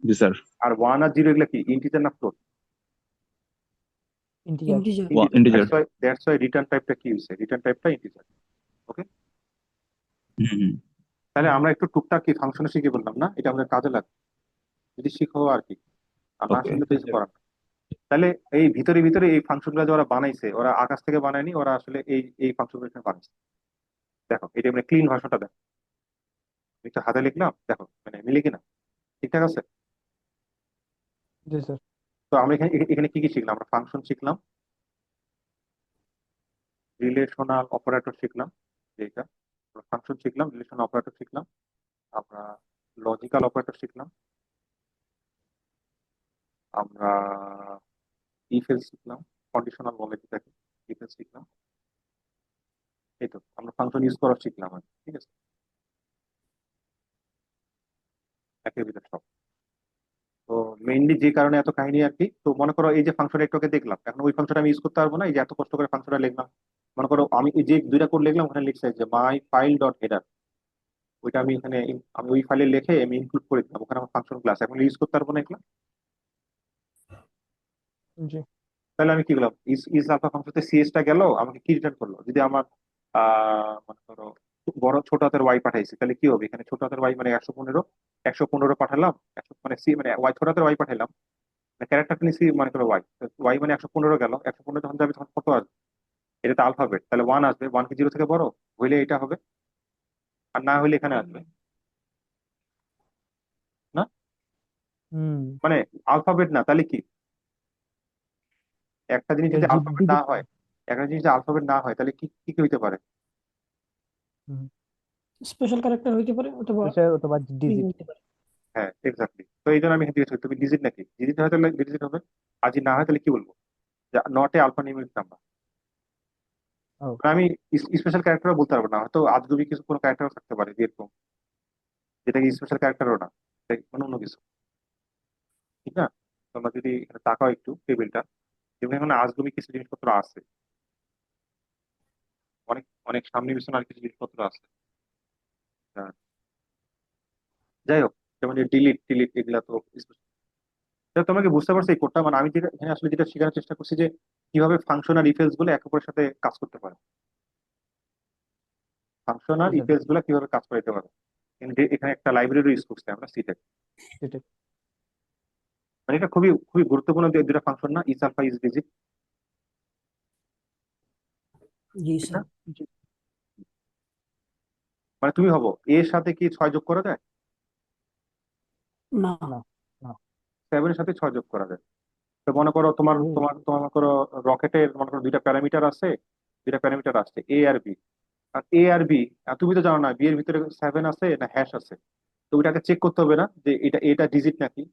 জি স্যার। আর ওয়ান আর জিরো এগুলা কি ইন্টিজার না float? Integer. Integer. Integer. Integer. That's why return টাইপটা কি হইছে, রিটার্ন টাইপটা ইন্টিজার। ওকে, হুম হুম তাহলে আমরা একটু টুকটাক কি ফাংশনে শিখে বললাম না, এটা আমাদের কাজে লাগবে যদি শিখো আর কি, আর না ওকে। শিখলে তো কিছু করার নেই। তাহলে এই ভিতরে ভিতরে এই ফাংশন গুলো যে ওরা বানাইছে, ওরা আকাশ থেকে বানায়নি, ওরা আসলে এই এই ফাংশন গুলো এখানে বানাইছে। দেখো এটা মানে ক্লিন ভার্সনটা দেখো, আমি একটু হাতে লিখলাম, দেখো মানে মিলে কিনা, ঠিকঠাক আছে। জি স্যার। তো আমরা এখানে এখানে কি কি শিখলাম, আমরা ফাংশন শিখলাম, রিলেশনাল অপারেটর শিখলাম, যেটা আমরা ফাংশন শিখলাম, রিলেশনাল অপারেটর শিখলাম, আমরা লজিক্যাল অপারেটর শিখলাম, আমরা ইফ এলস শিখলাম, কন্ডিশনাল বলে যেটাকে ইফ এলস শিখলাম। এই তো আমরা ফাংশন ইউজ করা শিখলাম আর কি, ঠিক আছে, একের ভিতরে সব। তো মেইনলি যে কারণে এত কাহিনী আর কি, তো মনে করো এই যে ফাংশন একটু আগে দেখলাম, এখন ওই ফাংশন আমি ইউজ করতে পারবো না, এই যে এত কষ্ট করে ফাংশনটা লিখলাম। মনে করো আমি এই যে দুইটা কোড লিখলাম, ওখানে লিখছে যে মাই ফাইল ডট হেডার, ওইটা আমি এখানে আমি ওই ফাইলে লিখে আমি ইনক্লুড করে দিলাম, ওখানে আমার ফাংশন ক্লাস এখন ইউজ করতে পারবো না এগুলো। জি। তাহলে আমি কি করলাম, ইজ ইজ আলফা ফাংশনতে সিএস টা গেল, আমাকে কি রিটার্ন করলো, যদি আমার মনে করো বড় ছোট হাতের ওয়াই পাঠাইছি, তাহলে কি হবে, এখানে ছোট হাতের ওয়াই মানে 115, 115 পাঠালাম, মানে সি মানে ওয়াই ছোট হাতের ওয়াই পাঠাইলাম, ক্যারেক্টারটা নিচ্ছি মনে করো ওয়াই, ওয়াই মানে 115 গেল, 115 যখন যাবে তখন কত আসবে, এটা তো আলফাবেট, তাহলে ওয়ান আসবে, ওয়ান কি জিরো থেকে বড়, হইলে এটা হবে, আর না হইলে এখানে আসবে না। হুম। মানে আলফাবেট না তাহলে কি, একটা জিনিস যদি আলফাবেট না ডিজিট। হয়, একটা জিনিস যদি আলফাবেট না হয় তাহলে কি কি কি হইতে পারে? স্পেশাল ক্যারেক্টার হইতে পারে অথবা অথবা string ডিজিট। হইতে পারে। হ্যাঁ এক্স্যাক্টলি, তো এই জন্য আমি জিজ্ঞেস করি তুমি ডিজিট নাকি, ডিজিট হয় তাহলে ডিজিট হবে, আর যদি না হয় তাহলে কি বলবো, not A alpha numeric number. ও। আমি স্পেশাল ক্যারেক্টার বলতে পারবো না, হয়তো আজগুবি কিছু কোনো ক্যারেক্টার থাকতে পারে যেরকম, যেটা কি স্পেশাল ক্যারেক্টারও না, এটা মানে অন্য কিছু, ঠিক না? তোমরা যদি এখানে তাকাও একটু টেবিলটা, যেমন এখানে আজগুবি কিছু জিনিসপত্র আছে, অনেক অনেক সামনে পিছনে আর কিছু জিনিসপত্র আছে। হ্যাঁ, যাই হোক, যেমন ডিলিট টিলিট এগুলা তো তোমরা কি বুঝতে পারছো এই কোডটা? মানে আমি যেটা এখানে আসলে যেটা শেখানোর চেষ্টা করছি যে কিভাবে ফাংশন আর ইফেলস গুলো একে অপরের সাথে কাজ করতে পারে, ফাংশন আর জি স্যার, ইফেলস গুলো কিভাবে কাজ করাইতে পারে। কিন্তু এখানে একটা লাইব্রেরি ইউজ করছি আমরা সিটে। সেটাই। মানে এটা খুবই খুবই গুরুত্বপূর্ণ দুটা ফাংশন না, ইজ আলফা ইজ ডিজিট, জি ঠিক না? স্যার। জি। মানে তুমি ভাবো এর সাথে কি 6 যোগ করা যায়? না। না, না। 7 এর সাথে 6 যোগ করা যায়। তো মনে করো তোমার ও, তোমার তোমার মনে করো রকেটের মনে করো দুইটা প্যারামিটার আছে, দুইটা প্যারামিটার আছে এ আর বি। আর এ আর বি, তুমি তো জানো না বি এর ভিতরে 7 আছে না হ্যাশ আছে। তো ওইটাকে চেক করতে হবে না যে এটা ডিজিট নাকি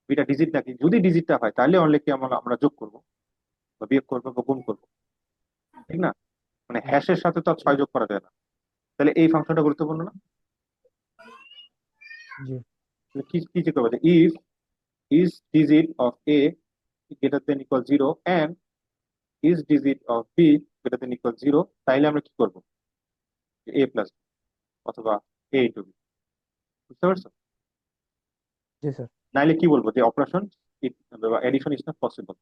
বিটা ডিজিট নাকি। যদি ডিজিটটা হয় তাহলে অনলি কি আমরা আমরা যোগ করবো বা বিয়োগ করবো বা গুণ করবো, ঠিক না? মানে হ্যাশের সাথে তো আর 6 যোগ করা যায় না। তাহলে এই ফাংশনটা গুরুত্বপূর্ণ না? জি তাহলে কি কি চেক করবো যে if is digit of A greater than equal 0 and is digit of B greater than equal 0, তাইলে আমরা কি করবো? A প্লাস অথবা A ইন্টু বি। বুঝতে পারছো? জি স্যার। নাইলে কি বলবো যে অপারেশন বা এডিশন ইজ নট পসিবল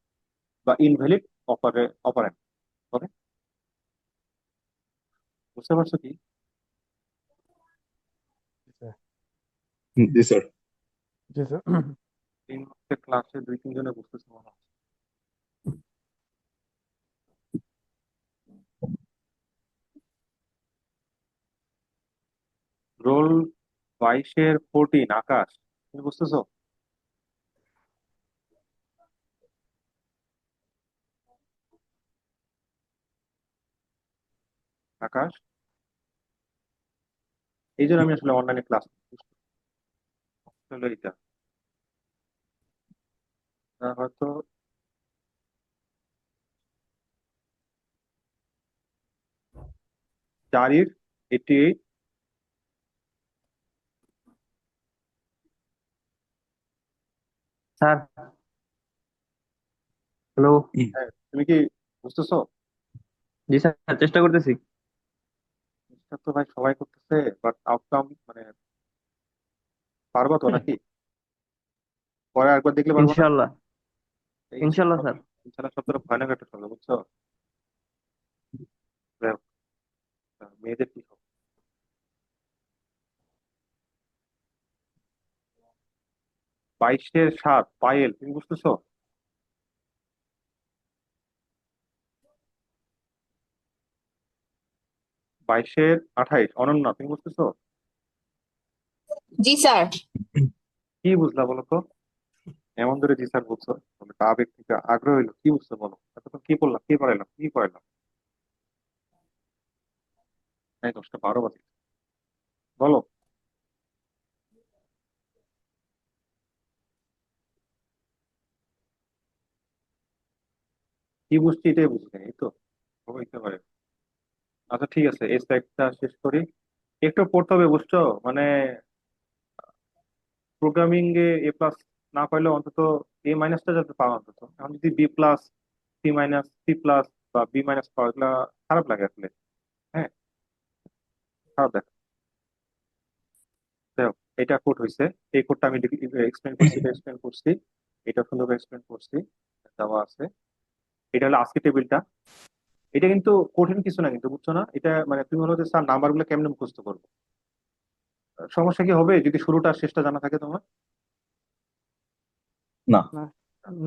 বা ইনভ্যালিড অপারেন্ড। ওকে, বুঝতে পারছো কি? জি স্যার। জি স্যার। জি স্যার। তিন মাসের ক্লাসে দুই তিন জনে বুঝতেছে মনে হয়। রোল 22-এর 14 আকাশ, তুমি বুঝতেছো? আকাশ, এই জন্য আমি আসলে অনলাইনে ক্লাস হলো এটা। হয়তো জারির 88। Sir, hello. হ্যাঁ, তুমি কি বুঝতেছো? জি স্যার, চেষ্টা করতেছি। এটা তো ভাই সবাই করতেছে, বাট আউটকাম মানে পারবা তো নাকি? পরে একবার দেখলে পারবো না? ইনশাল্লাহ। এই ইনশাল্লাহ স্যার। ইনশাল্লাহ শব্দটা ভয়ানক একটা শব্দ, বুঝছো? যাই হোক, মেয়েদের কি হবে? 22-এর 7 পায়েল, তুমি বুঝতেছো? 22-এর 28 অনন্যা, তুমি বুঝতেছো? জি স্যার। কি বুঝলা বলো তো? এমন ধরে জি স্যার বুঝছো, মানে আবেগ থেকে আগ্রহ হইলো, কি বুঝছো বলো? এতক্ষণ কি করলাম, কি পড়াইলাম, কি পড়াইলাম? এই 10টা 12 বাজে, বলো। কি বুঝছি এটাই বুঝছি না, এই তো হইতে পারে। আচ্ছা ঠিক আছে, এই স্লাইডটা শেষ করি। একটু পড়তে হবে বুঝছো, মানে প্রোগ্রামিং এ এ প্লাস না পাইলে অন্তত এ মাইনাসটা যাতে পাও অন্তত। এখন যদি B plus, C minus, C plus বা বি মাইনাস পাওয়া, এগুলা খারাপ লাগে আসলে। হ্যাঁ, খারাপ দেখ। যাই হোক, এটা কোড হয়েছে, এই কোডটা আমি এক্সপ্লেন করছি, এটা এক্সপ্লেন করছি, এটা সুন্দর এক্সপ্লেন করছি, দেওয়া আছে। এটা হলো আজকে টেবিলটা। এটা কিন্তু কঠিন কিছু না কিন্তু, বুঝছো না? এটা মানে তুমি হলো যে স্যার নাম্বার গুলো কেমনে মুখস্থ করবো। সমস্যা কি হবে যদি শুরুটা আর শেষটা জানা থাকে তোমার? না। না,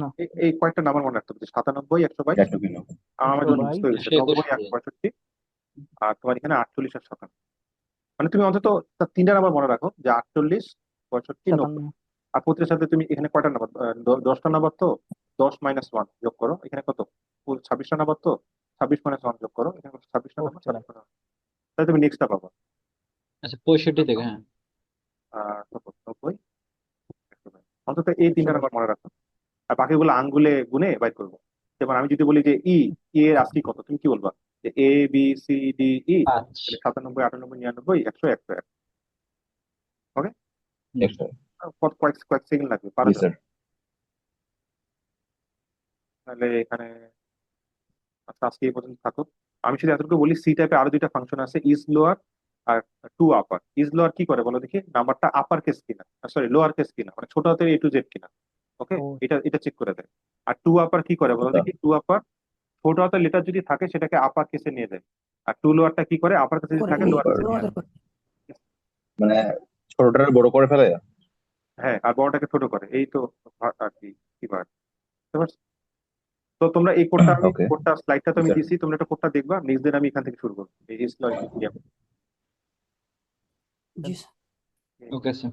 না। এই কয়েকটা নাম্বার মনে রাখতে হবে, 97, 122। একটু কিনো। আমার একশো জন্য মুখস্থ বাইশ হয়ে গেছে, 90, 121। 165। আর তোমার এখানে 48 আর 57। মানে তুমি অন্তত তার তিনটা নাম্বার মনে রাখো, যে 48, 65, 90। 57। আর প্রতিটার সাথে তুমি এখানে কয়টা নাম্বার, 10টা নাম্বার তো 10 - 1 যোগ করো, এখানে কত? 26টা নাম্বার তো 26 - 1 যোগ করো, এখানে কত? 26টা ও নাম্বার, স্যার। 26 তাহলে তুমি নেক্সটটা পাবা। আচ্ছা, 65 থেকে, হ্যাঁ। কত? 90, 120। অন্তত এই একশো তিনটা বাইশ নাম্বার মনে রাখো। আর বাকিগুলো আঙ্গুলে গুনে বাইর করবো। যেমন আমি যদি বলি যে ই এর আশি কত, তুমি কি বলবা? যে ABCDE, 5। তাহলে 97, 98, 99, 100, 100, 100। ওকে, একশো। কত কয়েক কয়েক সেকেন্ড লাগবে, পারা জি যাবে। স্যার। তাহলে এখানে আচ্ছা, আজকে এই পর্যন্ত থাকো। আমি শুধু এতটুকু বলি, সি টাইপে আরো দুইটা ফাংশন আছে, ইজ লোয়ার আর টু আপার। ইজ লোয়ার কি করে বলো দেখি, নাম্বারটা আপার কেস কিনা, সরি লোয়ার কেস কিনা, মানে ছোট হাতের A to Z কিনা। ওকে, ও এটা এটা চেক করে দেয়। আর টু আপার কি করে বলো আচ্ছা দেখি, টু আপার ছোট হাতের লেটার যদি থাকে সেটাকে আপার কেসে নিয়ে দেয়। আর টু লোয়ারটা কি করে, আপার কেসে যদি করে থাকে লোয়ার আবার কেসে নিয়ে লোয়ার আসে। করে মানে ছোটটারে বড় করে ফেলে। হ্যাঁ, আর বড়টাকে ছোট করে, এই তো আর কি কি বার। বুঝতে পারছো? তো তোমরা এই ওকে কোডটা স্লাইডটা তো আমি স্যার। দিছি, তোমরা একটা কোডটা দেখবা, নেক্সট দিন আমি এখান থেকে শুরু করবো এই is lower G sir. Okay sir.